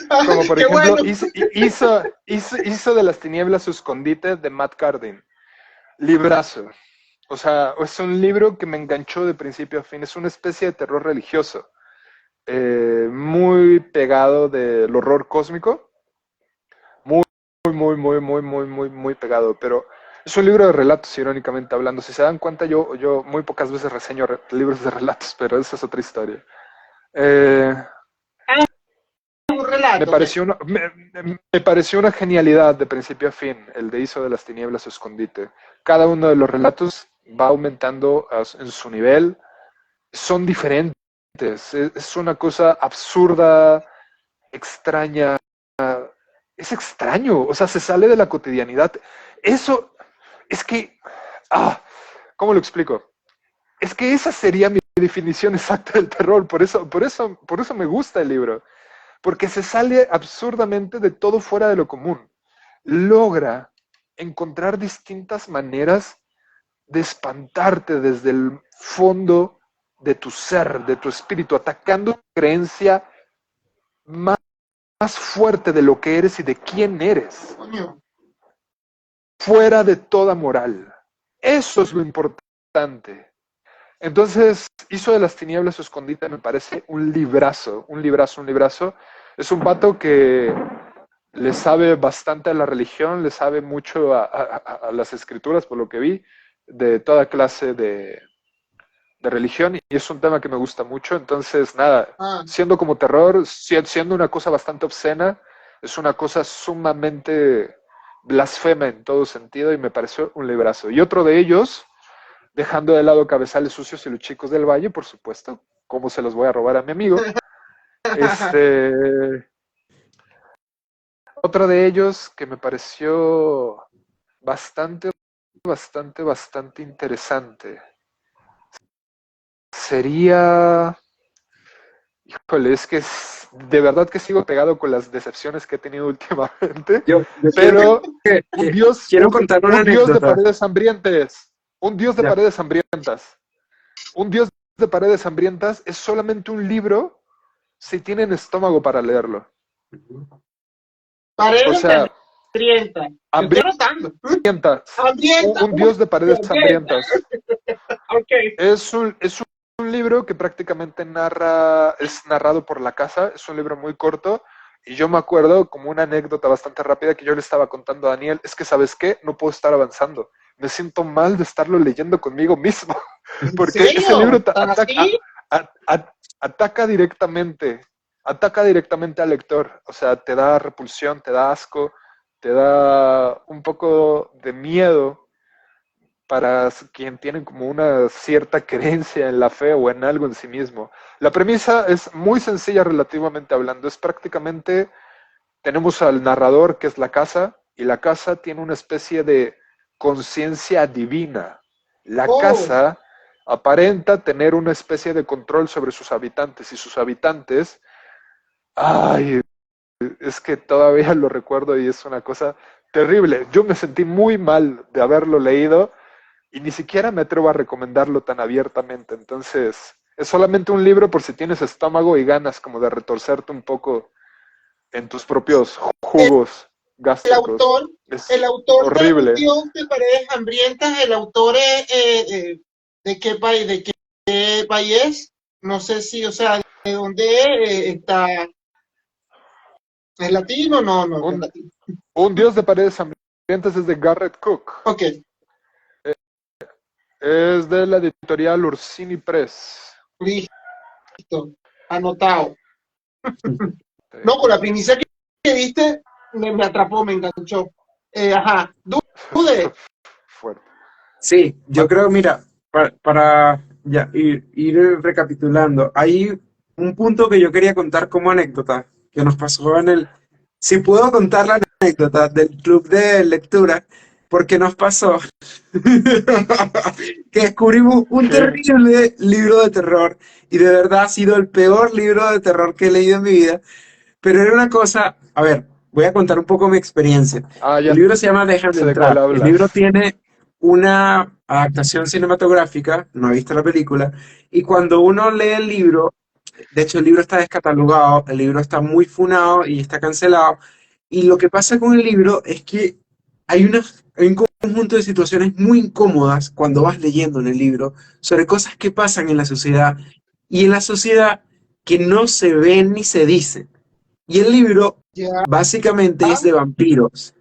Como por ¡Qué ejemplo, bueno! hizo de las tinieblas su escondite de Matt Cardin. Librazo. O sea, es un libro que me enganchó de principio a fin. Es una especie de terror religioso. Muy pegado del horror cósmico. Muy, muy pegado. Pero es un libro de relatos, irónicamente hablando. Si se dan cuenta, yo muy pocas veces reseño libros de relatos, pero esa es otra historia. Eh, Un Me relato, ¿ok? pareció, me pareció una genialidad de principio a fin, el de Hizo de las Tinieblas su escondite. Cada uno de los relatos va aumentando en su nivel, son diferentes, es una cosa absurda, extraña, es extraño, o sea, se sale de la cotidianidad. Eso es que, ¿cómo lo explico? Es que esa sería mi definición exacta del terror, por eso me gusta el libro, porque se sale absurdamente de todo fuera de lo común. Logra encontrar distintas maneras de espantarte desde el fondo de tu ser, de tu espíritu, atacando tu creencia más, más fuerte de lo que eres y de quién eres, Coño. fuera de toda moral. Eso es lo importante. Entonces, Hizo de las Tinieblas su escondite me parece un librazo, un librazo, un librazo. Es un vato que le sabe bastante a la religión, le sabe mucho a las escrituras, por lo que vi, de toda clase de religión, y es un tema que me gusta mucho. Entonces, nada, Ah, siendo como terror, siendo una cosa bastante obscena, es una cosa sumamente blasfema en todo sentido, y me pareció un librazo. Y otro de ellos, dejando de lado Cabezales Sucios y Los Chicos del Valle, por supuesto, cómo se los voy a robar a mi amigo. Este, otro de ellos que me pareció bastante interesante sería... Híjole, es que de verdad que sigo pegado con las decepciones que he tenido últimamente, Yo pero quiero contar una un dios de anécdota. paredes hambrientas, un dios de Ya. paredes hambrientas, un dios de paredes hambrientas es solamente un libro si tienen estómago para leerlo. O Paredes sea, hambrientas. Yo estoy anotando. hambrientas, Hambrientas. un dios de paredes hambrientas. Ok. Es un libro que prácticamente es narrado por la casa, es un libro muy corto, y yo me acuerdo, como una anécdota bastante rápida, que yo le estaba contando a Daniel, es que, ¿sabes qué? No puedo estar avanzando, me siento mal de estarlo leyendo conmigo mismo, porque ese libro ataca directamente al lector, o sea, te da repulsión, te da asco, te da un poco de miedo para quien tiene como una cierta creencia en la fe o en algo en sí mismo. La premisa es muy sencilla relativamente hablando. Es prácticamente, tenemos al narrador que es la casa, y la casa tiene una especie de conciencia divina. La casa aparenta tener una especie de control sobre sus habitantes, y sus habitantes, ay, es que todavía lo recuerdo y es una cosa terrible. Yo me sentí muy mal de haberlo leído, y ni siquiera me atrevo a recomendarlo tan abiertamente. Entonces, es solamente un libro por si tienes estómago y ganas como de retorcerte un poco en tus propios jugos gástricos. Es El autor de Un horrible. Dios de Paredes Hambrientas, el autor es de qué país, es. No sé si, o sea, de dónde está. ¿Es latino? No, no es latino. Un Dios de Paredes Hambrientas es de Garrett Cook. Ok. Es de la editorial Ursini Press. Listo. Anotado. No, con la primicia que diste, me atrapó, me enganchó. Ajá. Dude. Fuerte. Sí, yo creo, mira, para ya ir recapitulando, hay un punto que yo quería contar como anécdota que nos pasó en el... Si puedo contar la anécdota del club de lectura, porque nos pasó que descubrimos un terrible libro de terror, y de verdad ha sido el peor libro de terror que he leído en mi vida, pero era una cosa, a ver, voy a contar un poco mi experiencia. Ya El libro se llama Déjame sé de cuál entrar. El libro hablas. tiene una adaptación cinematográfica, no he visto la película, y cuando uno lee el libro, de hecho el libro está descatalogado, el libro está muy funado y está cancelado, y lo que pasa con el libro es que hay un conjunto de situaciones muy incómodas cuando vas leyendo en el libro sobre cosas que pasan en la sociedad, y en la sociedad que no se ven ni se dicen. Y el libro Ya. básicamente es de vampiros,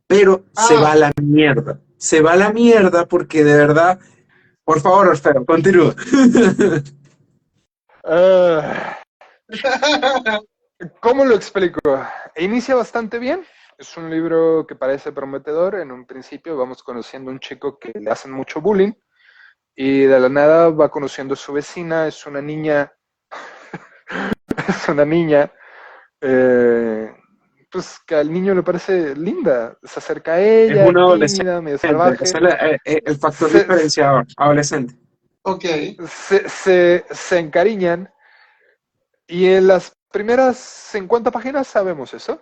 pero se va Ah. a la mierda. Se va a la mierda porque de verdad, por favor, Orfeo, continúa. ¿Cómo lo explico? Inicia bastante bien. Es un libro que parece prometedor. En un principio vamos conociendo a un chico que le hacen mucho bullying, y de la nada va conociendo a su vecina. Es una niña, es una niña, pues que al niño le parece linda. Se acerca a Es ella, un adolescente, tímida, medio ese salvaje. es el factor Se, diferenciador, adolescente. Ok. se encariñan, y en las primeras 50 páginas sabemos eso.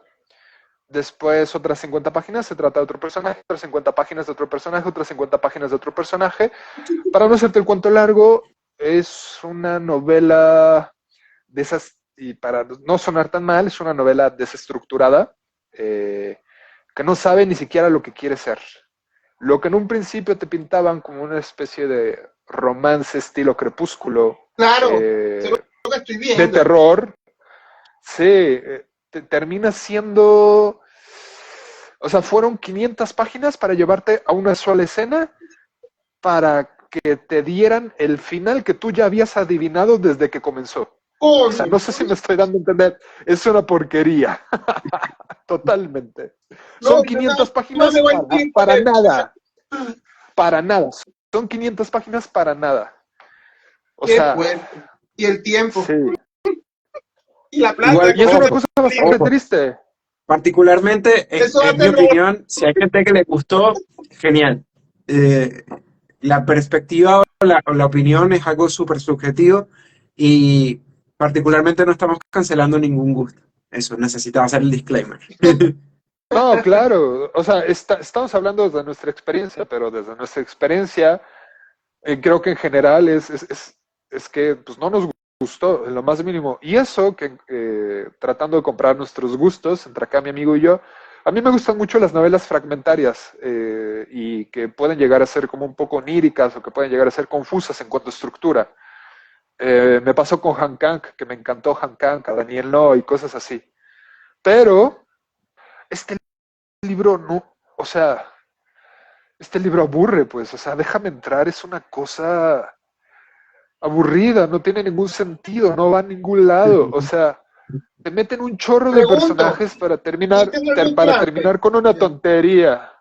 Después otras 50 páginas se trata de otro personaje, otras 50 páginas de otro personaje, otras 50 páginas de otro personaje. Para no hacerte el cuento largo, es una novela de esas, y para no sonar tan mal, es una novela desestructurada, que no sabe ni siquiera lo que quiere ser. Lo que en un principio te pintaban como una especie de romance estilo Crepúsculo, Claro. Seguro que estoy viendo. de terror, sí, termina siendo... O sea, fueron 500 páginas para llevarte a una sola escena, para que te dieran el final que tú ya habías adivinado desde que comenzó. O sea, no sé si me estoy dando a entender. Es una porquería. Totalmente. No, Son 500 páginas para nada. Para nada. Son 500 páginas para nada. O Qué sea... fuerte. Y el tiempo. Sí. Y la plata. Igual, Y es una ojo, cosa bastante ojo. triste. Particularmente, Eso da en mi terror. opinión, si hay gente que le gustó, genial. Eh, la perspectiva o la opinión es algo súper subjetivo y particularmente no estamos cancelando ningún gusto. Eso, necesitaba hacer el disclaimer. No, claro, o sea, estamos hablando de nuestra experiencia, pero desde nuestra experiencia, creo que en general es que pues, no nos gustó en lo más mínimo. Y eso que tratando de comprar nuestros gustos, entre acá mi amigo y yo, a mí me gustan mucho las novelas fragmentarias y que pueden llegar a ser como un poco oníricas o que pueden llegar a ser confusas en cuanto a estructura. Me pasó con Han Kang, que me encantó Han Kang, a Daniel No y cosas así. Pero este libro no, o sea, este libro aburre, pues, o sea, déjame entrar, es una cosa aburrida, no tiene ningún sentido, no va a ningún lado, o sea, te meten un chorro de Pregunto, personajes para y terminar, tengo algo en para clave. terminar con una tontería,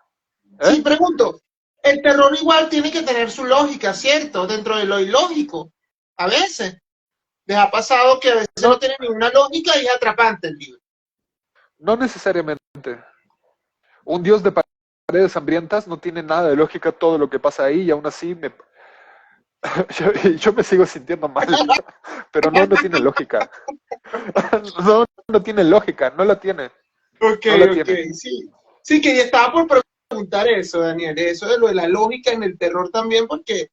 ¿eh? Sí, pregunto. El terror igual tiene que tener su lógica, ¿cierto? Dentro de lo ilógico. A veces. Les ha pasado que a veces no No, tiene ninguna lógica y es atrapante el libro. no necesariamente. Un dios de paredes hambrientas no tiene nada de lógica todo lo que pasa ahí y aún así yo me sigo sintiendo mal, pero no tiene lógica. No tiene lógica, no la tiene, Ok, no la ok, tiene. sí. Sí, que ya estaba por preguntar eso, Daniel, eso de lo de la lógica en el terror también, porque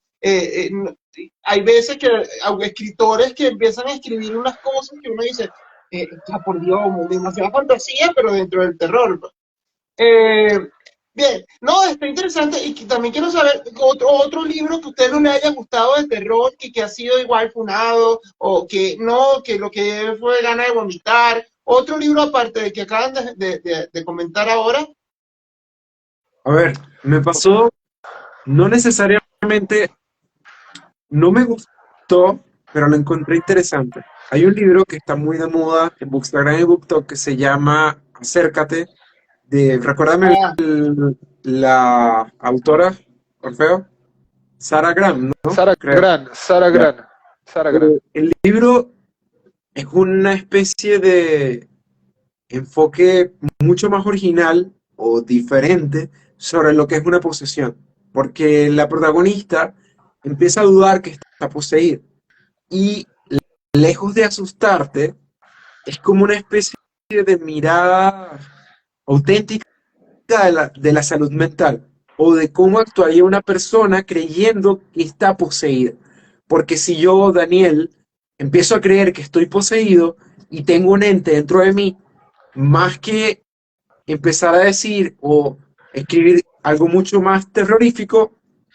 hay veces que escritores que empiezan a escribir unas cosas que uno dice, ya por Dios, demasiada fantasía, pero dentro del terror. Eh, bien, no, está interesante y también quiero saber otro libro que a usted no le haya gustado de terror y que ha sido igual funado o que no, que lo que fue gana de vomitar. Otro libro aparte de que acaban de comentar ahora. A ver, me pasó, no necesariamente, no me gustó, pero lo encontré interesante. Hay un libro que está muy de moda en Bookstagram y BookTok que se llama Acércate, recuérdame Ah, la autora, Orfeo, Sarah Graham, ¿no? Sara Creo. Gran, Sara Ya. Gran, Sara Gran. El libro es una especie de enfoque mucho más original o diferente sobre lo que es una posesión, porque la protagonista empieza a dudar que está poseída y lejos de asustarte, es como una especie de mirada auténtica de la salud mental o de cómo actuaría una persona creyendo que está poseída. Porque si yo, Daniel, empiezo a creer que estoy poseído y tengo un ente dentro de mí, más que empezar a decir o escribir algo mucho más terrorífico,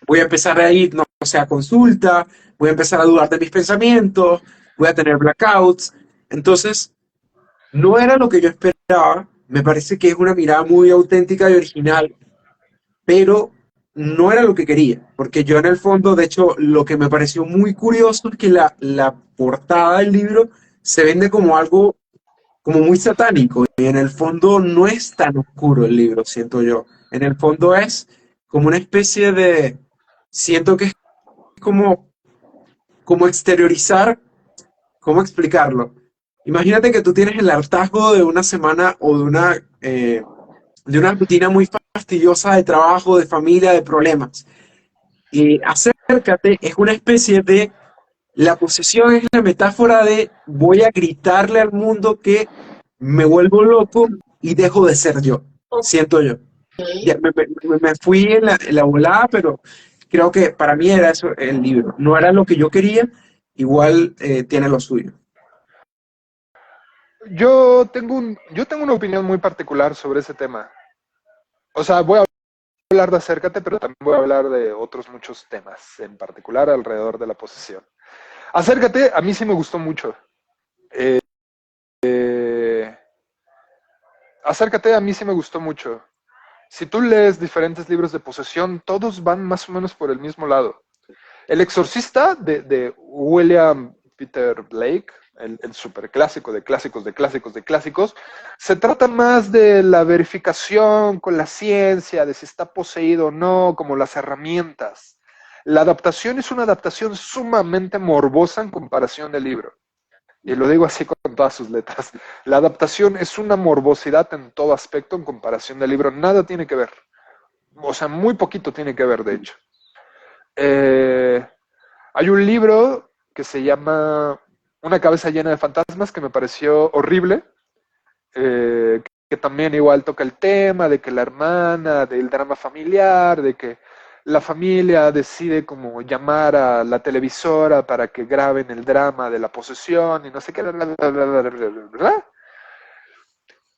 voy a empezar a ir, no sé, a consulta, voy a empezar a dudar de mis pensamientos, voy a tener blackouts. Entonces, no era lo que yo esperaba. Me parece que es una mirada muy auténtica y original, pero no era lo que quería, porque yo en el fondo, de hecho, lo que me pareció muy curioso es que la portada del libro se vende como algo como muy satánico y en el fondo no es tan oscuro el libro, siento yo. En el fondo es como una especie de, siento que es como, como exteriorizar, ¿cómo explicarlo? Imagínate que tú tienes el hartazgo de una semana o de una rutina muy fastidiosa de trabajo, de familia, de problemas. Y acércate es una especie de, la posesión es la metáfora de voy a gritarle al mundo que me vuelvo loco y dejo de ser yo, ok. siento yo. Ya, me fui en la volada, pero creo que para mí era eso el libro. No era lo que yo quería, igual tiene lo suyo. Yo tengo una opinión muy particular sobre ese tema. O sea, voy a hablar de Acércate, pero también voy a hablar de otros muchos temas, en particular alrededor de la posesión. Acércate, a mí sí me gustó mucho. Eh, eh, Acércate, a mí sí me gustó mucho. Si tú lees diferentes libros de posesión, todos van más o menos por el mismo lado. El Exorcista de William Peter Blake, el superclásico de clásicos, de clásicos, de clásicos, se trata más de la verificación con la ciencia, de si está poseído o no, como las herramientas. La adaptación es una adaptación sumamente morbosa en comparación del libro. Y lo digo así con todas sus letras. La adaptación es una morbosidad en todo aspecto en comparación del libro. Nada tiene que ver. O sea, muy poquito tiene que ver, de hecho. Hay un libro que se llama Una cabeza llena de fantasmas que me pareció horrible, que también igual toca el tema de que la hermana, del drama familiar, de que la familia decide como llamar a la televisora para que graben el drama de la posesión y no sé qué, bla, bla, bla, bla, bla, bla, bla.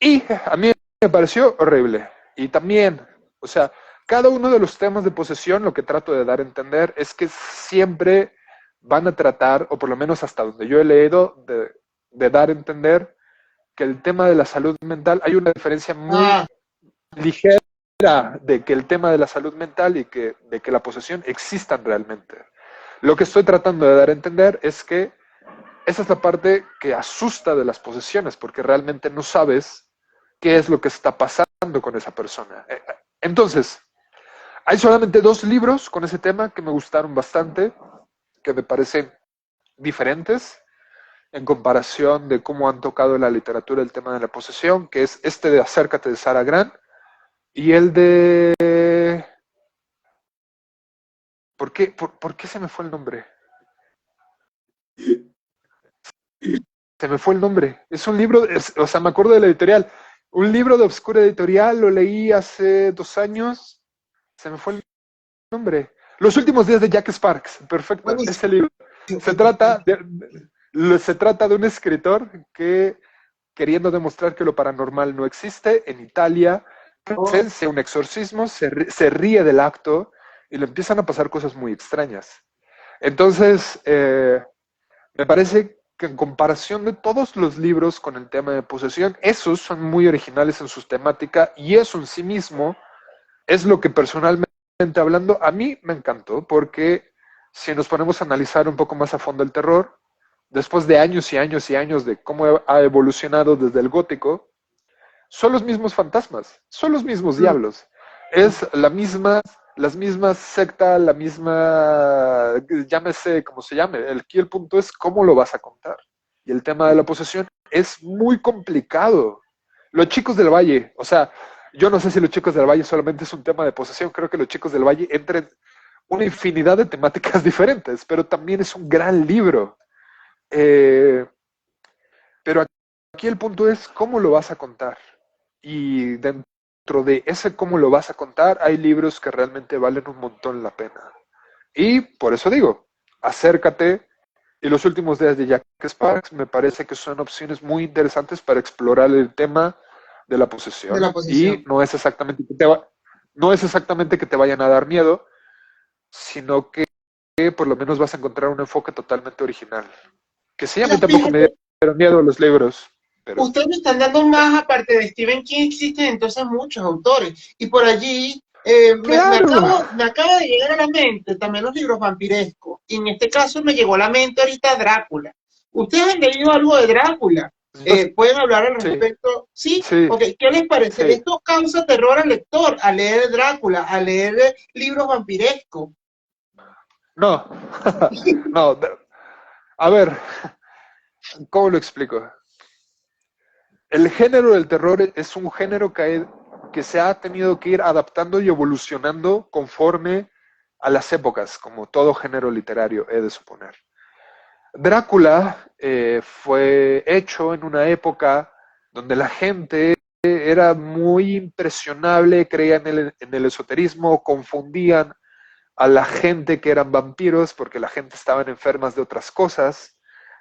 Y a mí me pareció horrible. Y también, o sea, cada uno de los temas de posesión, lo que trato de dar a entender es que siempre van a tratar, o por lo menos hasta donde yo he leído, de dar a entender que el tema de la salud mental, hay una diferencia muy ligera de que el tema de la salud mental y de que la posesión existan realmente. Lo que estoy tratando de dar a entender es que esa es la parte que asusta de las posesiones, porque realmente no sabes qué es lo que está pasando con esa persona. Entonces, hay solamente 2 libros con ese tema que me gustaron bastante, que me parecen diferentes en comparación de cómo han tocado en la literatura el tema de la posesión, que es este de Acércate de Sara Grant y el de... ¿Por qué se me fue el nombre? Se me fue el nombre. Es un libro, o sea, me acuerdo de la editorial. Un libro de Obscura Editorial, lo leí hace 2 años. Se me fue el nombre. Los últimos días de Jack Sparks. Perfecto. Buenísimo. Ese libro. Se trata de un escritor que, queriendo demostrar que lo paranormal no existe, en Italia presencia un exorcismo, se ríe del acto y le empiezan a pasar cosas muy extrañas. Entonces, me parece que en comparación de todos los libros con el tema de posesión, esos son muy originales en su temática y eso en sí mismo es lo que personalmente hablando a mí me encantó, porque si nos ponemos a analizar un poco más a fondo el terror, después de años y años y años de cómo ha evolucionado desde el gótico, son los mismos fantasmas, son los mismos diablos. Es las mismas sectas, la misma, llámese como se llame. Aquí el punto es cómo lo vas a contar. Y el tema de la posesión es muy complicado. Los Chicos del Valle, o sea, yo no sé si Los Chicos del Valle solamente es un tema de posesión, creo que Los Chicos del Valle entran en una infinidad de temáticas diferentes, pero también es un gran libro. Pero aquí el punto es cómo lo vas a contar. Y dentro de ese cómo lo vas a contar, hay libros que realmente valen un montón la pena. Y por eso digo, acércate. Y Los últimos días de Jack Sparks me parece que son opciones muy interesantes para explorar el tema de la posesión. Y no es exactamente que te vayan a dar miedo, sino que por lo menos vas a encontrar un enfoque totalmente original. Que sí, a mí tampoco me dieron miedo los libros. Pero... Ustedes me están dando más, aparte de Stephen King, existen entonces muchos autores. Y por allí ¡claro! me acaba de llegar a la mente también los libros vampirescos. Y en este caso me llegó a la mente ahorita Drácula. ¿Ustedes han leído algo de Drácula? ¿Pueden hablar al respecto? ¿Sí? Okay. ¿Qué les parece? Sí. Esto causa terror al lector, a leer Drácula, a leer libros vampirescos. No, no. A ver, ¿cómo lo explico? El género del terror es un género que se ha tenido que ir adaptando y evolucionando conforme a las épocas, como todo género literario, he de suponer. Drácula fue hecho en una época donde la gente era muy impresionable, creían en el esoterismo, confundían a la gente que eran vampiros porque la gente estaba enfermas de otras cosas,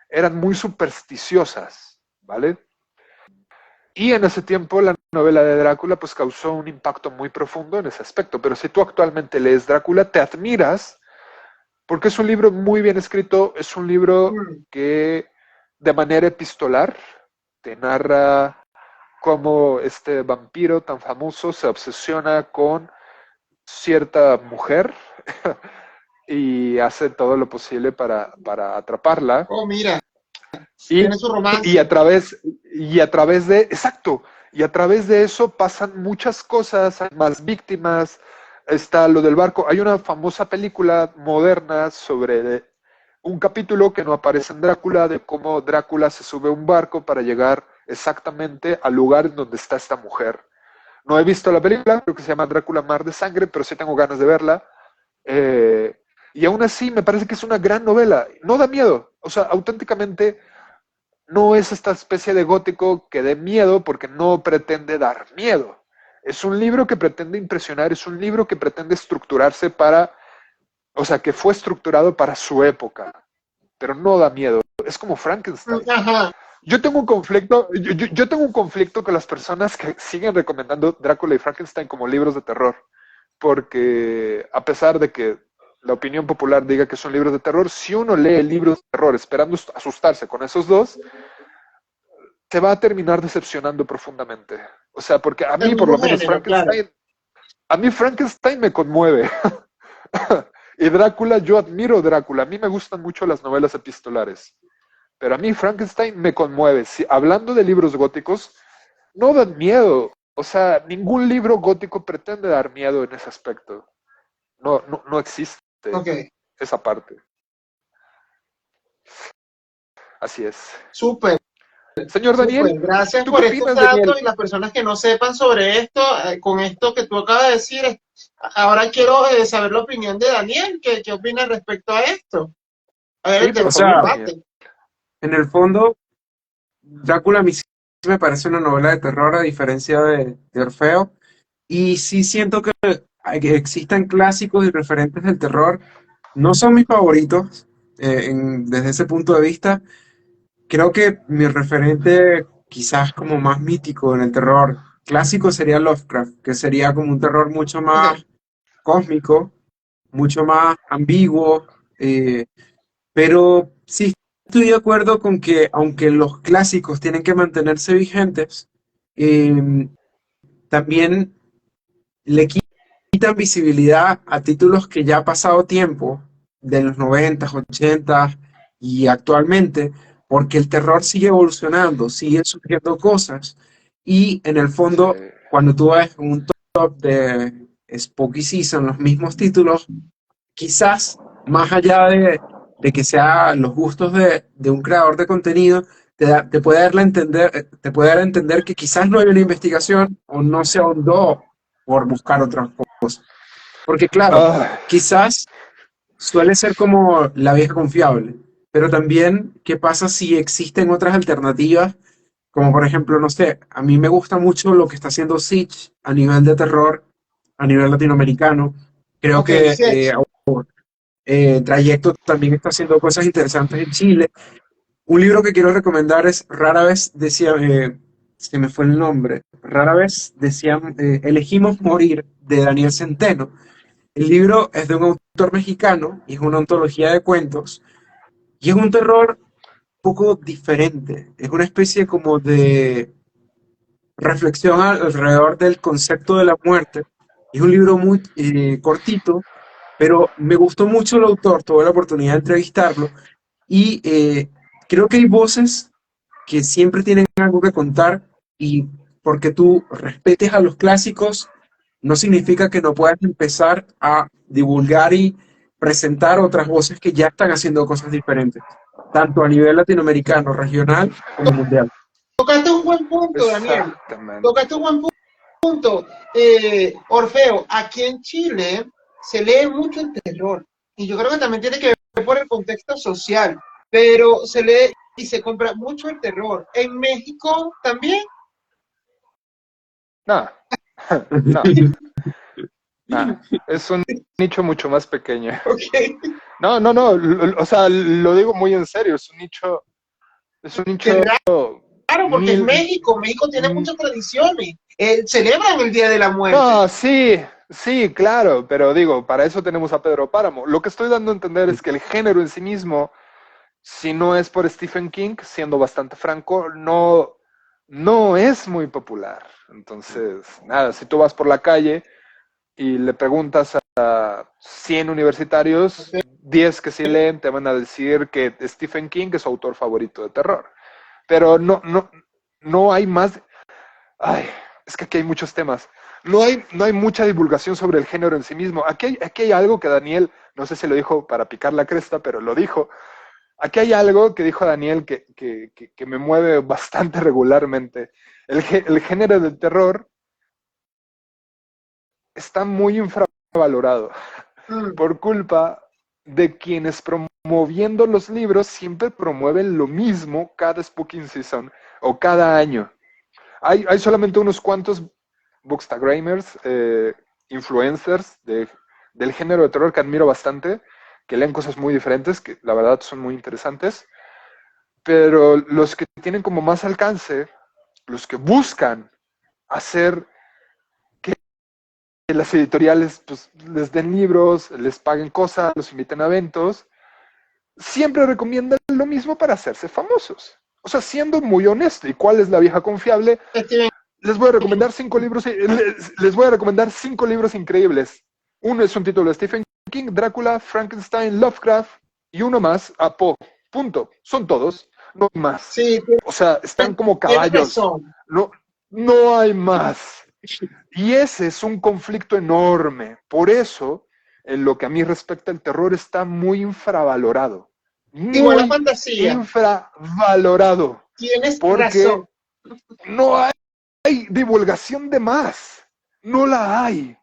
eran muy supersticiosas, ¿vale? Y en ese tiempo la novela de Drácula pues causó un impacto muy profundo en ese aspecto, pero si tú actualmente lees Drácula te admiras porque es un libro muy bien escrito, es un libro que de manera epistolar te narra cómo este vampiro tan famoso se obsesiona con cierta mujer y hace todo lo posible para atraparla. Oh, mira. Tiene su romance. Y a través de, exacto, y a través de eso pasan muchas cosas, hay más víctimas, está lo del barco. Hay una famosa película moderna sobre un capítulo que no aparece en Drácula, de cómo Drácula se sube a un barco para llegar exactamente al lugar en donde está esta mujer. No he visto la película, creo que se llama Drácula Mar de Sangre, pero sí tengo ganas de verla. Y aún así me parece que es una gran novela. No da miedo, o sea, auténticamente no es esta especie de gótico que dé miedo porque no pretende dar miedo. Es un libro que pretende impresionar, es un libro que pretende estructurarse para, o sea, que fue estructurado para su época, pero no da miedo. Es como Frankenstein. Ajá. Yo tengo un conflicto, yo tengo un conflicto con las personas que siguen recomendando Drácula y Frankenstein como libros de terror, porque a pesar de que la opinión popular diga que son libros de terror, si uno lee libros de terror esperando asustarse con esos dos, se va a terminar decepcionando profundamente. O sea, porque a Del mí por mismo lo menos género, claro. a mí Frankenstein me conmueve. Y Drácula, yo admiro Drácula, a mí me gustan mucho las novelas epistolares. Pero a mí Frankenstein me conmueve. Si, hablando de libros góticos, no dan miedo. O sea, ningún libro gótico pretende dar miedo en ese aspecto. No existe Ok, esa parte. Así es. súper. Señor Daniel, Súper, gracias ¿tú por qué estos opinas, Daniel? datos y las personas que no sepan sobre esto, con esto que tú acabas de decir, ahora quiero saber la opinión de Daniel, ¿qué opina respecto a esto? A ver, Sí, el por O tercer sea, favor, Daniel. debate. en el fondo, Drácula a mí sí me parece una novela de terror a diferencia de Orfeo. Y sí siento que existan clásicos y referentes del terror. No son mis favoritos desde ese punto de vista. Creo que mi referente quizás como más mítico en el terror clásico sería Lovecraft, que sería como un terror mucho Ok, más cósmico, mucho más ambiguo, pero sí estoy de acuerdo con que aunque los clásicos tienen que mantenerse vigentes, eh, también le quitan visibilidad a títulos que ya ha pasado tiempo, de los 90, 80 y actualmente, porque el terror sigue evolucionando, siguen surgiendo cosas y en el Sí. fondo, cuando tú ves un top de Spooky Season, los mismos títulos, quizás más allá de que sea los gustos de un creador de contenido, te puede dar te puede dar a entender que quizás no hay una investigación o no se ahondó por buscar otras cosas. Porque claro, Ah, quizás suele ser como la vieja confiable, pero también, ¿qué pasa si existen otras alternativas? Como por ejemplo, no sé, a mí me gusta mucho lo que está haciendo Sitch a nivel de terror, a nivel latinoamericano. Creo ok, que Sech. Trayecto también está haciendo cosas interesantes en Chile. Un libro que quiero recomendar es Rara vez decía, se me fue el nombre, Rara vez decía, Elegimos morir, de Daniel Centeno. El libro es de un autor mexicano y es una antología de cuentos y es un terror un poco diferente. Es una especie como de reflexión alrededor del concepto de la muerte. Es un libro muy cortito, pero me gustó mucho el autor, tuve la oportunidad de entrevistarlo y creo que hay voces que siempre tienen algo que contar y porque tú respetes a los clásicos no significa que no puedas empezar a divulgar y presentar otras voces que ya están haciendo cosas diferentes, tanto a nivel latinoamericano, regional como mundial. Tocaste un buen punto, Daniel. exactamente. Tocaste un buen punto. Orfeo, aquí en Chile se lee mucho el terror. Y yo creo que también tiene que ver por el contexto social. Pero se lee y se compra mucho el terror. En México también. No, no, no. Es un nicho mucho más pequeño. Ok. No. O sea, lo digo muy en serio. Es un Qué nicho raro, porque es mil. México. México tiene muchas tradiciones. Celebran el Día de la Muerte. No, sí, claro, pero digo, para eso tenemos a Pedro Páramo. Lo que estoy dando a entender es que el género en sí mismo, si no es por Stephen King, siendo bastante franco, no es muy popular. Entonces, nada, si tú vas por la calle y le preguntas a 100 universitarios, 10 que sí leen te van a decir que Stephen King es su autor favorito de terror. Pero no hay más. Ay, es que aquí hay muchos temas. No hay mucha divulgación sobre el género en sí mismo. Aquí hay algo que Daniel, no sé si lo dijo para picar la cresta, pero lo dijo. aquí hay algo que dijo Daniel que me mueve bastante regularmente. El género del terror está muy infravalorado Mm. por culpa de quienes promoviendo los libros siempre promueven lo mismo cada Spooky Season o cada año. Hay solamente unos cuantos bookstagramers, influencers del género de terror que admiro bastante, que leen cosas muy diferentes, que la verdad son muy interesantes, pero los que tienen como más alcance, los que buscan hacer que las editoriales pues, les den libros, les paguen cosas, los inviten a eventos, siempre recomiendan lo mismo para hacerse famosos. O sea, siendo muy honesto, ¿y cuál es la vieja confiable? Steven Les voy a recomendar King. 5 libros, les voy a recomendar 5 libros increíbles. Uno es un título de Stephen King, Drácula, Frankenstein, Lovecraft, y uno más, a Poe. Punto. Son todos, no hay más. Sí, O sea, están como tienes caballos. razón. No, no hay más. Y ese es un conflicto enorme. Por eso, en lo que a mí respecta, el terror está muy infravalorado. Igual la Muy fantasía. infravalorado. Tienes Porque razón. no hay divulgación de más. No la hay.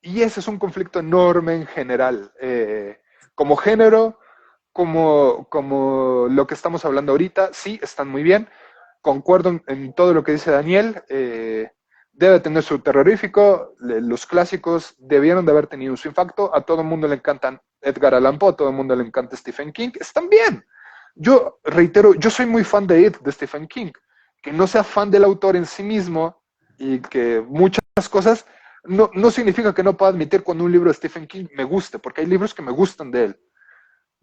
Y ese es un conflicto enorme en general. Como género, como lo que estamos hablando ahorita, sí, están muy bien. Concuerdo en todo lo que dice Daniel. Debe tener su terrorífico. Los clásicos debieron de haber tenido su impacto. A todo el mundo le encantan Edgar Allan Poe, a todo el mundo le encanta Stephen King. Están bien. Yo reitero, yo soy muy fan de It, de Stephen King. Que no sea fan del autor en sí mismo y que muchas cosas no significa que no pueda admitir cuando un libro de Stephen King me guste, porque hay libros que me gustan de él.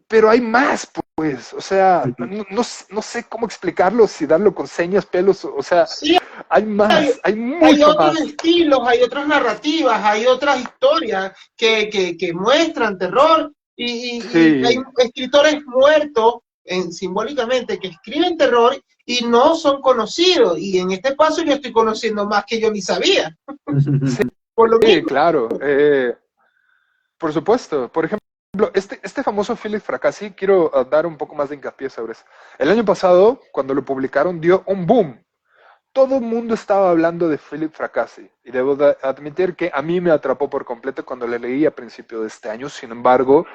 Pero hay más, pues, o sea, no sé cómo explicarlo, si darlo con señas, pelos, o sea, Sí, hay hay, más, hay hay mucho otros más. estilos, hay otras narrativas, hay otras historias que muestran terror y hay Sí, escritores muertos simbólicamente que escriben terror y no son conocidos. Y en este paso yo estoy conociendo más que yo ni sabía. Por lo sí, mismo. claro, por supuesto. Por ejemplo, este famoso Philip Fracassi, quiero dar un poco más de hincapié sobre eso. El año pasado, cuando lo publicaron, dio un boom. Todo el mundo estaba hablando de Philip Fracassi y debo admitir que a mí me atrapó por completo cuando le leí a principio de este año. Sin embargo,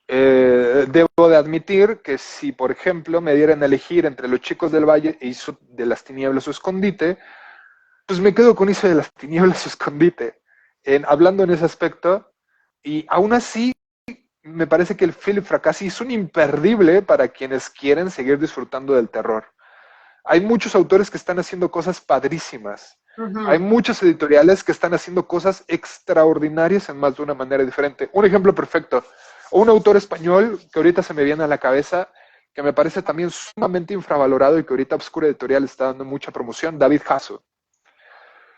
debo de admitir que si, por ejemplo, me dieran a elegir entre Los Chicos del Valle y de las Tinieblas su escondite, pues me quedo con eso de las Tinieblas su escondite. Hablando en ese aspecto, y aún así me parece que el Philip Fracassi es un imperdible para quienes quieren seguir disfrutando del terror. Hay muchos autores que están haciendo cosas padrísimas. Hay Uh-huh. muchas editoriales que están haciendo cosas extraordinarias en más de una manera diferente. Un ejemplo perfecto, un autor español que ahorita se me viene a la cabeza, que me parece también sumamente infravalorado y que ahorita Obscura Editorial está dando mucha promoción, David Hasso.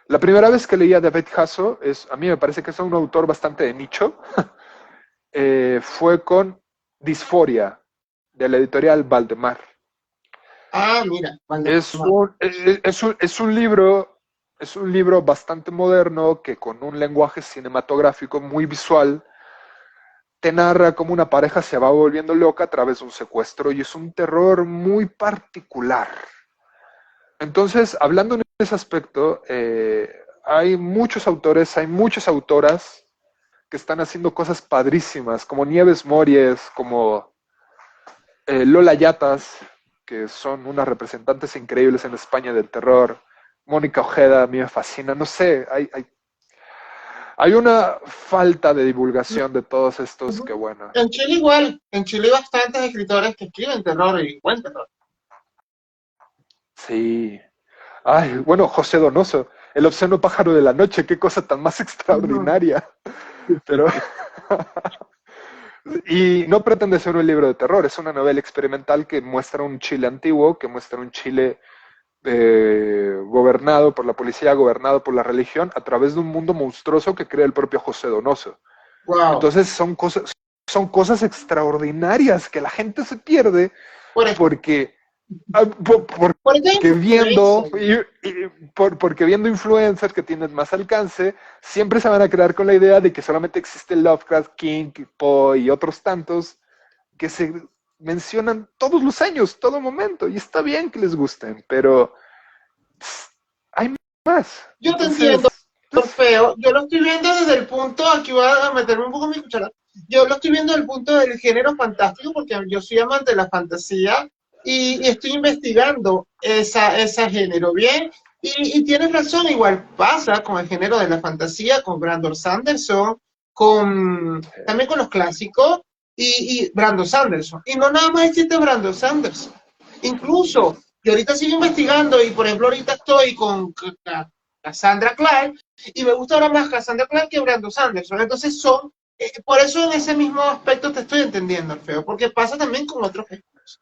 La primera vez que leí a David Hasso, a mí me parece que es un autor bastante de nicho, fue con Disforia, de la editorial Valdemar. Ah, mira, vale. Es un libro bastante moderno que con un lenguaje cinematográfico muy visual te narra cómo una pareja se va volviendo loca a través de un secuestro y es un terror muy particular. Entonces, hablando en ese aspecto, hay muchos autores, hay muchas autoras que están haciendo cosas padrísimas, como Nieves Mories, como Lola Yatas, que son unas representantes increíbles en España del terror. Mónica Ojeda, a mí me fascina. No sé, hay una falta de divulgación de todos estos que, Uh-huh. bueno. En Chile igual, en Chile hay bastantes escritores que escriben terror y buen terror. Sí. Ay, bueno, José Donoso, El obsceno pájaro de la noche, qué cosa tan más Uh-huh. extraordinaria. Pero. Y no pretende ser un libro de terror, es una novela experimental que muestra un Chile antiguo, que muestra un Chile gobernado por la policía, gobernado por la religión, a través de un mundo monstruoso que crea el propio José Donoso. Wow. Entonces son cosas extraordinarias que la gente se pierde Por eso, porque, por eso hay porque viendo, influencia. porque viendo influencers que tienen más alcance, siempre se van a quedar con la idea de que solamente existe Lovecraft, King, Poe y otros tantos que se mencionan todos los años, todo momento, y está bien que les gusten, pero hay más. Yo te Entonces, entiendo, pues, Orfeo. Yo lo estoy viendo desde el punto, aquí voy a meterme un poco en mi cuchara. Yo lo estoy viendo desde el punto del género fantástico, porque yo soy amante de la fantasía y estoy investigando ese género, ¿bien? Y tienes razón, igual pasa con el género de la fantasía, con Brandon Sanderson, también con los clásicos y Brandon Sanderson. Y no nada más existe Brandon Sanderson. Incluso, yo ahorita sigo investigando y, por ejemplo, ahorita estoy con Cassandra Clare y me gusta ahora más Cassandra Clare que Brandon Sanderson. Entonces por eso en ese mismo aspecto te estoy entendiendo, Alfeo, porque pasa también con otros géneros.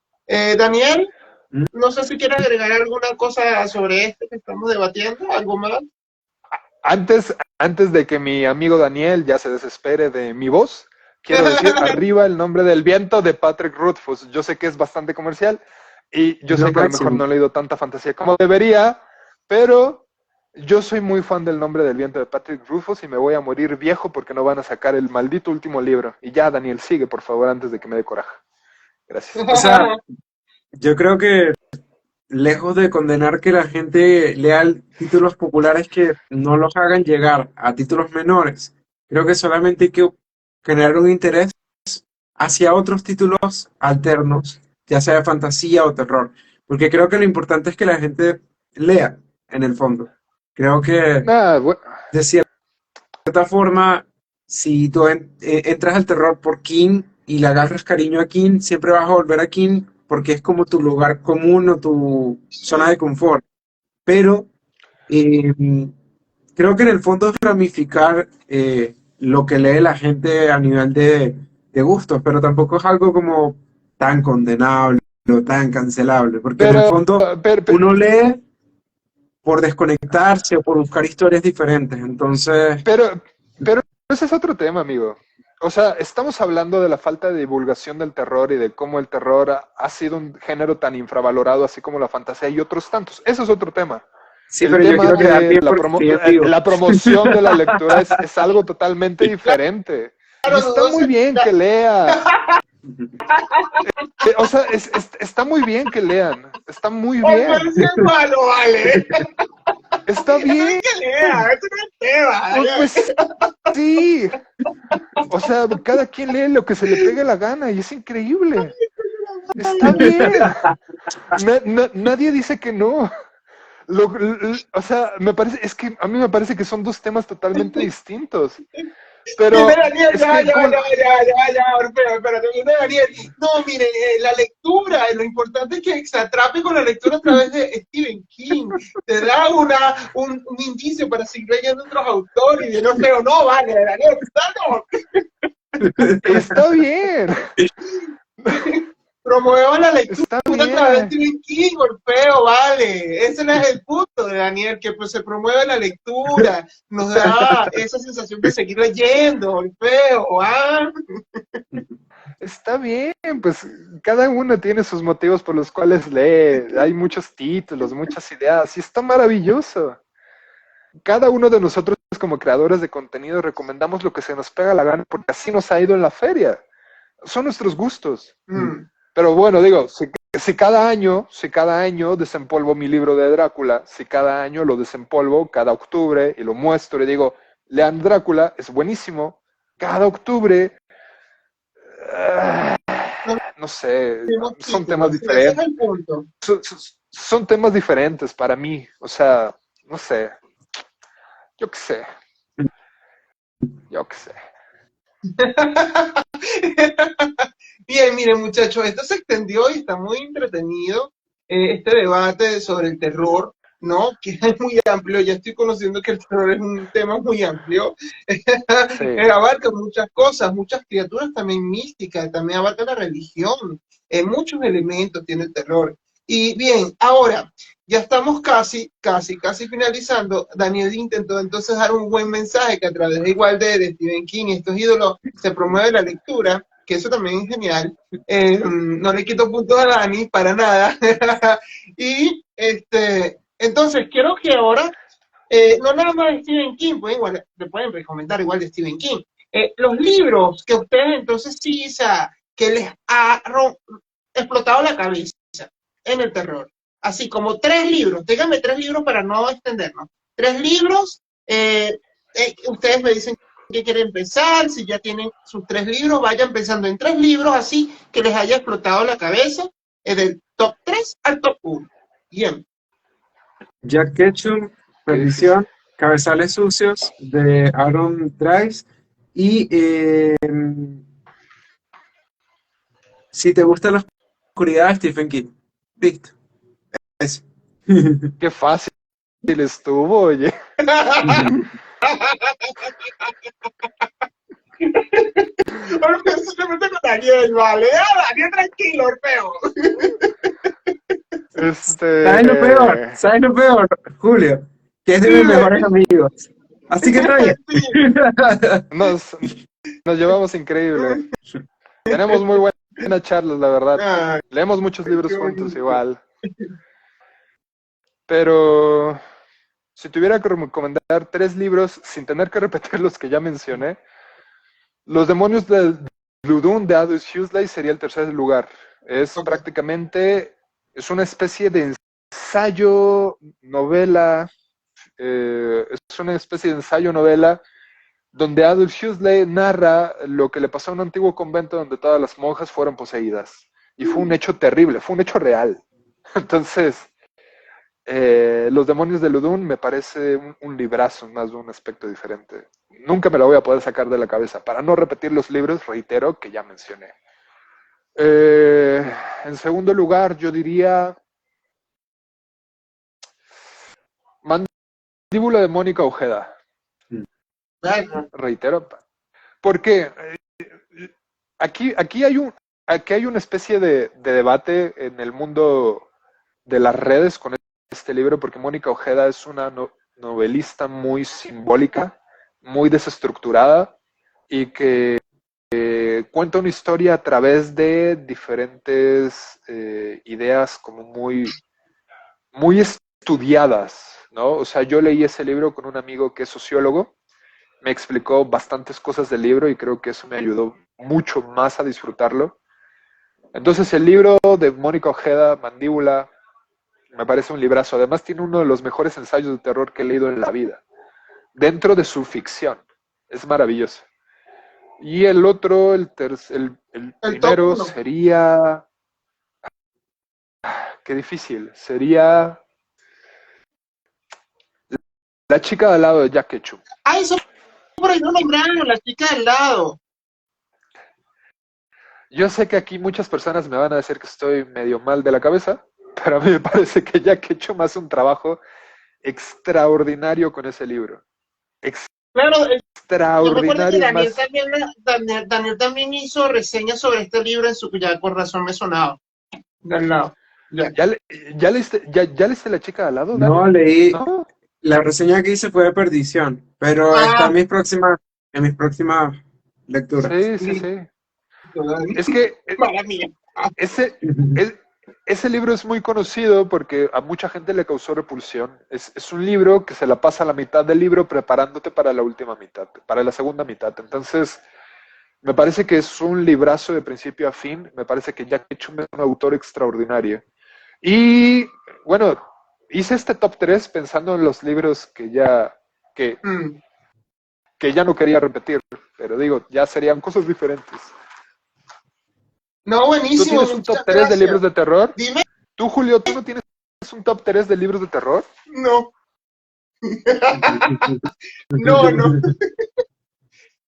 Daniel, Mm. no sé si quieres agregar alguna cosa sobre este que estamos debatiendo, algo más. antes de que mi amigo Daniel ya se desespere de mi voz, quiero decir arriba el nombre del viento de Patrick Rothfuss. Yo sé que es bastante comercial y yo Es lo sé que a lo mejor máximo. no he leído tanta fantasía como debería, pero yo soy muy fan del nombre del viento de Patrick Rothfuss y me voy a morir viejo porque no van a sacar el maldito último libro. Y ya, Daniel, sigue, por favor, antes de que me dé coraje. Gracias. O sea, yo creo que lejos de condenar que la gente lea títulos populares que no los hagan llegar a títulos menores, creo que solamente hay que generar un interés hacia otros títulos alternos, ya sea de fantasía o terror, porque creo que lo importante es que la gente lea en el fondo. Creo que Nada, bueno, de cierta forma, si tú entras al terror por King y le agarras cariño a King, siempre vas a volver a King porque es como tu lugar común o tu zona de confort. Pero eh, creo que en el fondo es ramificar lo que lee la gente a nivel de gustos, pero tampoco es algo como tan condenable o tan cancelable, porque en el pero, fondo pero, uno lee por desconectarse o por buscar historias diferentes. Entonces, pero ese es otro tema, amigo. O sea, estamos hablando de la falta de divulgación del terror y de cómo el terror ha sido un género tan infravalorado, así como la fantasía y otros tantos. Eso es otro tema. sí, El pero yo tema quiero quedar de bien porque estoy en vivo. la promoción de la lectura es algo totalmente diferente. Y Claro, está muy bien que lean. O sea, está muy bien que lean. Está muy Orfeo bien. sí es malo, vale. Está Eso no es bien. que lea, eso no es tema. Pues sí. O sea, cada quien lee lo que se le pegue la gana y es increíble. Está bien. Nadie dice que no. O sea, es que a mí me parece que son dos temas totalmente distintos. Viene Pero Daniel, es ya, que, ya, ¿cómo? ya, ya, ya, ya, Orfeo, espérate, viene Daniel. No, miren, la lectura, lo importante es que se atrape con la lectura a través de Stephen King. Te da un indicio para seguir leyendo otros autores y viene Orfeo, no, vale, Daniel, Está bien. promueva la Está lectura a través de bien. Stephen King, Orfeo, vale. Ese no es el punto de Daniel, que pues se promueve la lectura, nos da esa sensación de seguir leyendo, Orfeo, ¿ah? Está bien, pues cada uno tiene sus motivos por los cuales lee. Hay muchos títulos, muchas ideas, y está maravilloso. Cada uno de nosotros como creadores de contenido recomendamos lo que se nos pega la gana porque así nos ha ido en la feria. Son nuestros gustos. Mm. Pero bueno, digo, si cada año desempolvo mi libro de Drácula, si cada año lo desempolvo cada octubre y lo muestro y digo, lean Drácula, es buenísimo. Cada octubre, no sé, Mismos son temas títulos, sí, ese es diferentes. el punto. Son temas diferentes para mí. O sea, no sé. Yo qué sé. Yo qué sé. Bien, miren muchachos, esto se extendió y está muy entretenido este debate sobre el terror, ¿no? Que es muy amplio, ya estoy conociendo que el terror es un tema muy amplio, Sí. abarca muchas cosas, muchas criaturas también místicas, también abarca la religión, muchos elementos tiene el terror. Y bien, ahora, ya estamos casi finalizando. Daniel intentó entonces dar un buen mensaje que a través de igual de Stephen King, estos ídolos, se promueve la lectura, que eso también es genial. No le quito puntos a Dani para nada. Y entonces quiero que ahora, no nada más de Stephen King, pues igual, le pueden recomendar igual de Stephen King. Los libros que ustedes entonces sí, o sea, que les ha explotado la cabeza en el terror. Así como 3 libros, díganme 3 libros para no extendernos. 3 libros, ustedes me dicen que quieren empezar, si ya tienen sus 3 libros, vayan pensando en 3 libros así que les haya explotado la cabeza, del top 3 al top 1. Bien. Jack Ketchum, Perdición, Cabezales Sucios, de Aaron Trice, y si te gusta la oscuridad, Stephen King. Listo. Eso. Qué fácil estuvo, oye. Orfeo se mete con Daniel, vale. Daniel, tranquilo, Orfeo. ¿Sabes lo peor, Julio? Que es de mis mejores amigos. Así que está bien. Nos llevamos increíble. Tenemos muy buenas charlas, la verdad. Leemos muchos libros juntos igual. Pero si tuviera que recomendar 3 libros sin tener que repetir los que ya mencioné, Los demonios de Ludum de Aldous Huxley sería el tercer lugar. Es prácticamente, es una especie de ensayo, novela, donde Aldous Huxley narra lo que le pasó a un antiguo convento donde todas las monjas fueron poseídas. Y fue un hecho terrible, fue un hecho real. Entonces, Los demonios de Ludum me parece un librazo, más de un aspecto diferente. Nunca me lo voy a poder sacar de la cabeza. Para no repetir los libros, reitero que ya mencioné. En segundo lugar, yo diría Mandíbula de Mónica Ojeda. Reitero. Porque aquí hay una especie de debate en el mundo de las redes con este libro, porque Mónica Ojeda es una novelista muy simbólica, muy desestructurada, y que cuenta una historia a través de diferentes ideas como muy estudiadas, ¿no? O sea, yo leí ese libro con un amigo que es sociólogo, me explicó bastantes cosas del libro y creo que eso me ayudó mucho más a disfrutarlo. Entonces el libro de Mónica Ojeda, Mandíbula, me parece un librazo. Además tiene uno de los mejores ensayos de terror que he leído en la vida, dentro de su ficción. Es maravilloso. Y el otro, el primero sería... Qué difícil. Sería La chica de al lado de Jack Ketchum. Ah, eso por ahí no nombraron, La chica del lado. Yo sé que aquí muchas personas me van a decir que estoy medio mal de la cabeza, pero a mí me parece que Jack Ketchum hace un trabajo extraordinario con ese libro. Claro, Extraordinario. Yo me que Daniel también hizo reseñas sobre este libro en su ya por razón me sonaba. Del lado. ¿Ya leíste La chica de al lado, Dani? No, leí. ¿No? La reseña que hice fue de Perdición, pero está en mis próximas lecturas. Sí. Es que ese libro es muy conocido porque a mucha gente le causó repulsión. Es un libro que se la pasa a la mitad del libro preparándote para la última mitad, para la segunda mitad. Entonces, me parece que es un librazo de principio a fin. Me parece que Jack Ketchum es un autor extraordinario. Y, bueno, hice este top 3 pensando en los libros que ya no quería repetir, pero digo, ya serían cosas diferentes. No, buenísimo. ¿Tú tienes un top 3 de libros de terror? Dime. ¿Tú, Julio, tú no tienes un top 3 de libros de terror? No.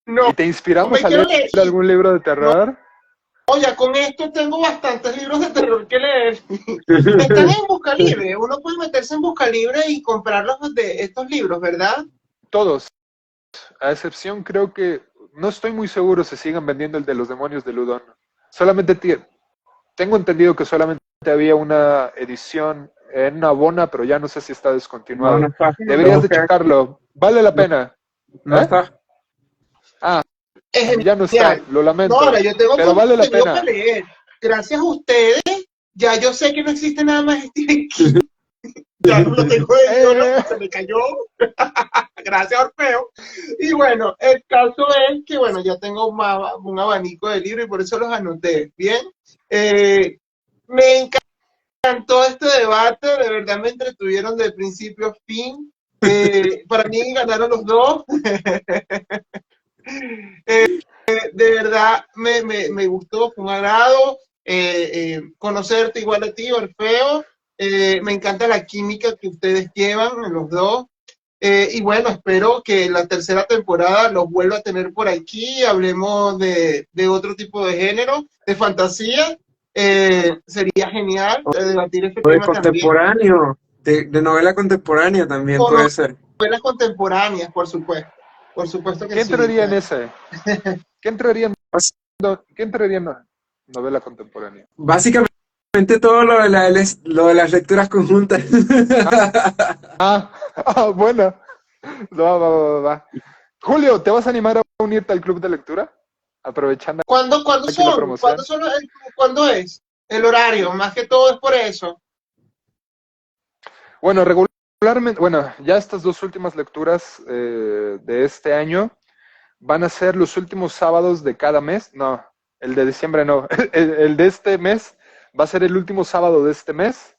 No. ¿Y te inspiramos a leer algún libro de terror? No, ya con esto tengo bastantes libros de terror que leer. Están en Busca Libre. Uno puede meterse en Busca Libre y comprarlos de estos libros, ¿verdad? Todos. A excepción, creo que... No estoy muy seguro si sigan vendiendo el de Los demonios de Ludum. Solamente tengo entendido que solamente había una edición en Navona, pero ya no sé si está descontinuado. No está. Deberías de checarlo. Vale la pena. No está. Ah, ya no está. Lo lamento. No, ahora yo tengo pero vale la pena. Para leer. Gracias a ustedes, ya yo sé que no existe nada más Stephen King. Ya no lo tengo de se me cayó. Gracias, Orfeo. Y bueno, el caso es que, bueno, ya tengo un abanico de libros y por eso los anoté. Bien. Me encantó este debate, de verdad me entretuvieron de principio a fin. Para mí ganaron los dos. De verdad me gustó, fue un agrado conocerte igual a ti, Orfeo. Me encanta la química que ustedes llevan en los dos. Y bueno, espero que la tercera temporada los vuelva a tener por aquí. Hablemos de otro tipo de género, de fantasía. Sería genial debatir este O de tema también. contemporáneo, de novela contemporánea también O puede ser. novelas contemporáneas, por supuesto. Por supuesto que ¿Qué sí. entraría en ese? ¿Qué entraría en, O sea, qué entraría en novela contemporánea? básicamente todo lo de las lecturas conjuntas. Bueno. Va. Julio, ¿te vas a animar a unirte al club de lectura? Aprovechando ¿Cuándo aquí la son? ¿Cuándo promoción. son cuándo es? El horario, más que todo es por eso. Bueno, regularmente, bueno, ya estas dos últimas lecturas de este año van a ser los últimos sábados de cada mes. No, el de diciembre no. El de este mes va a ser el último sábado de este mes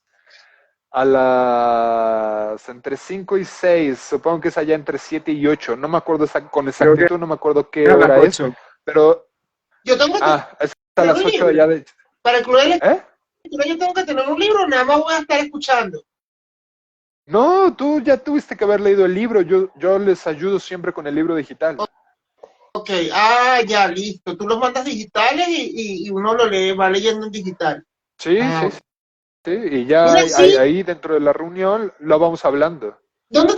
a las entre 5 y 6, supongo que es allá entre 7 y 8, no me acuerdo con Creo que exactitud, no me acuerdo qué a las hora es, 8. pero, Yo tengo que es a tener las un 8 libro. allá de... Para el club de ¿Eh? lectura yo tengo que tener un libro, nada más voy a estar escuchando. No, tú ya tuviste que haber leído el libro, yo les ayudo siempre con el libro digital. Ok, ya, listo. Tú los mandas digitales y uno lo lee, va leyendo en digital. Sí, sí, Ah. sí, y ya Mira, sí, ahí dentro de la reunión lo vamos hablando. ¿dónde,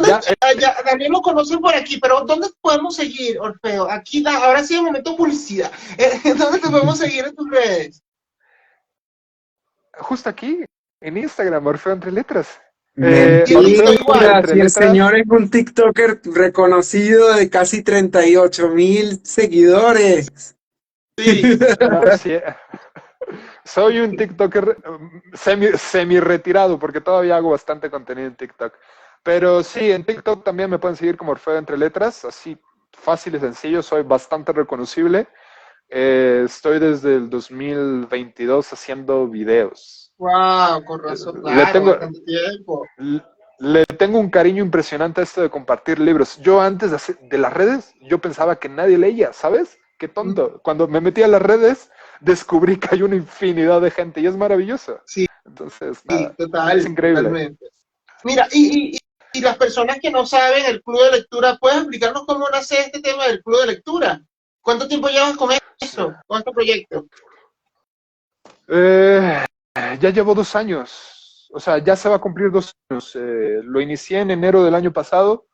Ya, ya, Daniel lo conocen por aquí, pero ¿dónde podemos seguir, Orfeo? Aquí, ahora sí, el momento publicidad. ¿Dónde te podemos seguir en tus redes? justo aquí, en Instagram, Orfeo Entre Letras. Y en Orfeo TikTok igual. Mentira, Entre si el Letras. señor es un TikToker reconocido de casi 38,000 seguidores. Sí. No, sí, soy un TikToker semi retirado porque todavía hago bastante contenido en TikTok. Pero sí, en TikTok también me pueden seguir como Orfeo Entre Letras, así fácil y sencillo, soy bastante reconocible. Estoy desde el 2022 haciendo videos. Wow, con razón, Le claro, tengo, bastante tiempo. le tengo un cariño impresionante a esto de compartir libros. Yo antes de las redes, yo pensaba que nadie leía, ¿sabes? Qué tonto. Cuando me metí a las redes, descubrí que hay una infinidad de gente y es maravilloso. Sí, Entonces, sí, nada, es increíble. totalmente. Mira, y las personas que no saben el club de lectura, ¿puedes explicarnos cómo nace este tema del club de lectura? ¿Cuánto tiempo llevas con esto, con este proyecto? Eh, ya llevo 2 años, o sea, ya se va a cumplir 2 años. Lo inicié en enero del año pasado.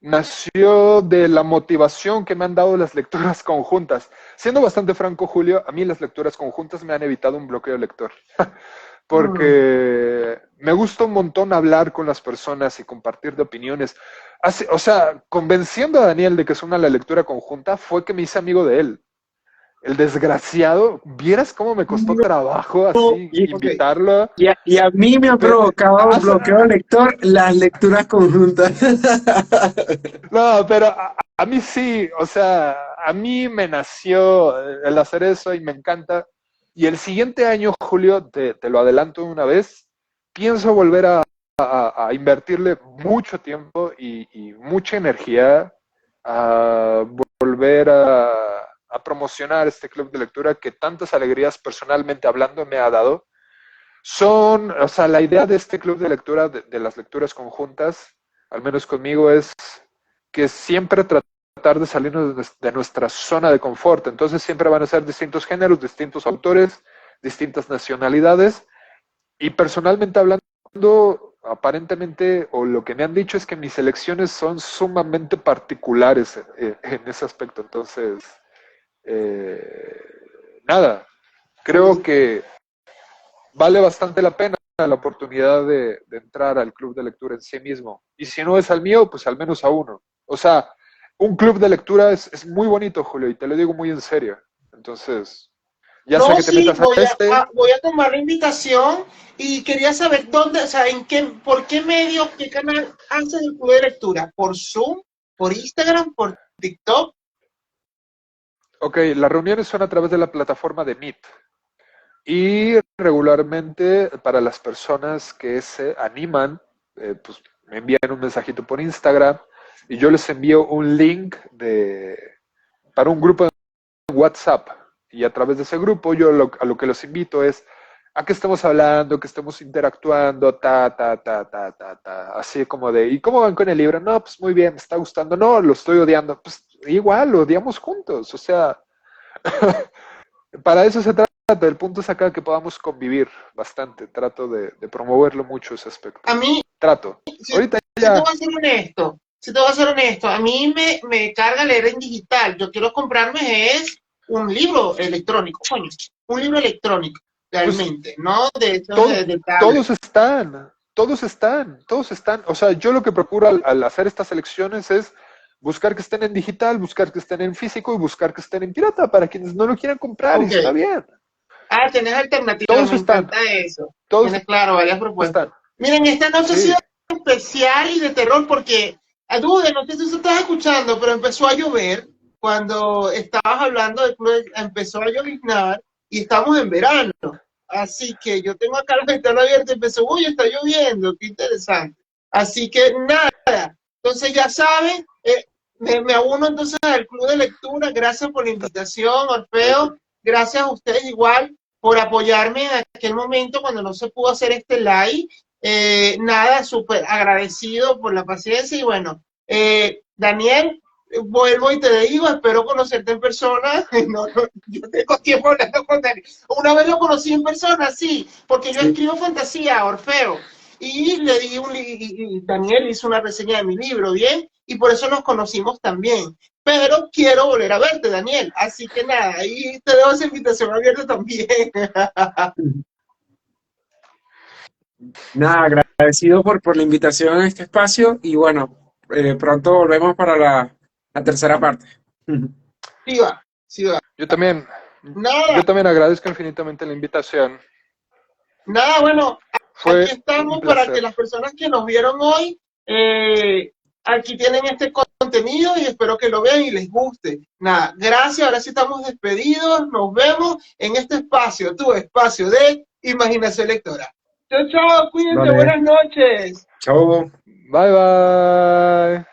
Nació de la motivación que me han dado las lecturas conjuntas. Siendo bastante franco, Julio, a mí las lecturas conjuntas me han evitado un bloqueo lector. Mm. Porque me gusta un montón hablar con las personas y compartir de opiniones. O sea, convenciendo a Daniel de que es una la lectura conjunta fue que me hice amigo de él. El desgraciado, ¿vieras cómo me costó trabajo así Y, Ok, invitarlo? y a mí me ha provocado bloqueo lector las lecturas conjuntas. No, pero a mí sí, o sea, a mí me nació el hacer eso y me encanta. Y el siguiente año, Julio, te lo adelanto de una vez, pienso volver a invertirle mucho tiempo y mucha energía a volver a promocionar este club de lectura que tantas alegrías personalmente hablando me ha dado. O sea, la idea de este club de lectura, de las lecturas conjuntas, al menos conmigo, es que siempre tratar de salirnos de nuestra zona de confort. Entonces siempre van a ser distintos géneros, distintos autores, distintas nacionalidades. Y personalmente hablando, aparentemente, o lo que me han dicho es que mis elecciones son sumamente particulares en ese aspecto. Entonces, nada, creo que vale bastante la pena la oportunidad de entrar al club de lectura en sí mismo. Y si no es al mío, pues al menos a uno. O sea, un club de lectura es muy bonito, Julio, y te lo digo muy en serio. Entonces, ya sea no, que te sí, metas a este, voy a tomar la invitación y quería saber dónde, o sea, por qué medio, qué canal haces el club de lectura. ¿Por Zoom? ¿Por Instagram? ¿Por TikTok? ok, las reuniones son a través de la plataforma de Meet. Y regularmente para las personas que se animan, pues me envían un mensajito por Instagram y yo les envío un link para un grupo de WhatsApp. Y a través de ese grupo yo a lo que los invito es a que estemos hablando, que estemos interactuando, así como de, ¿y cómo van con el libro? No, pues muy bien, me está gustando. No, lo estoy odiando. Pues igual, lo odiamos juntos. O sea, para eso se trata. El punto es acá que podamos convivir bastante. Trato de promoverlo mucho ese aspecto. A mí, Trato. si, Ahorita si te ya. voy a ser honesto, si te voy a ser honesto, a mí me carga leer en digital. Yo quiero comprarme es un libro electrónico, coño, un libro electrónico, realmente, no de esos Todo, de tablet. todos están. O sea, yo lo que procuro al hacer estas elecciones es buscar que estén en digital, buscar que estén en físico y buscar que estén en pirata para quienes no lo quieran comprar y Ok. está bien. Ah, tenés alternativas, Todos me están. encanta eso. Todos Tienes, claro, varias propuestas. están. Miren, esta noche ha Sí. sido especial y de terror porque, Dude, no sé si tú estás escuchando, pero empezó a llover cuando estabas hablando de club, empezó a lloviznar y estamos en verano. Así que yo tengo acá la ventana abierta y empezó, uy, está lloviendo, qué interesante. Así que nada, entonces ya saben, me uno entonces al club de lectura. Gracias por la invitación, Orfeo. Gracias a ustedes igual por apoyarme en aquel momento cuando no se pudo hacer este live. Nada, súper agradecido por la paciencia y bueno, Daniel, vuelvo y te digo, espero conocerte en persona. No, yo tengo tiempo hablando con Daniel. Una vez lo conocí en persona, sí, porque yo escribo fantasía, Orfeo, y le di y Daniel hizo una reseña de mi libro, ¿bien? Y por eso nos conocimos también. Pero quiero volver a verte, Daniel. Así que nada, ahí te dejo esa invitación abierta también. Nada, agradecido por la invitación a este espacio y bueno, pronto volvemos para la tercera parte. Sí va, sí va. Yo también Nada, agradezco infinitamente la invitación. nada, bueno, Fue aquí estamos un para placer. que las personas que nos vieron hoy, aquí tienen este contenido y espero que lo vean y les guste. Nada, gracias, ahora sí estamos despedidos, nos vemos en este espacio, tu espacio de imaginación lectora. Chao, chao, cuídense, Vale, buenas noches. chao. Bye bye.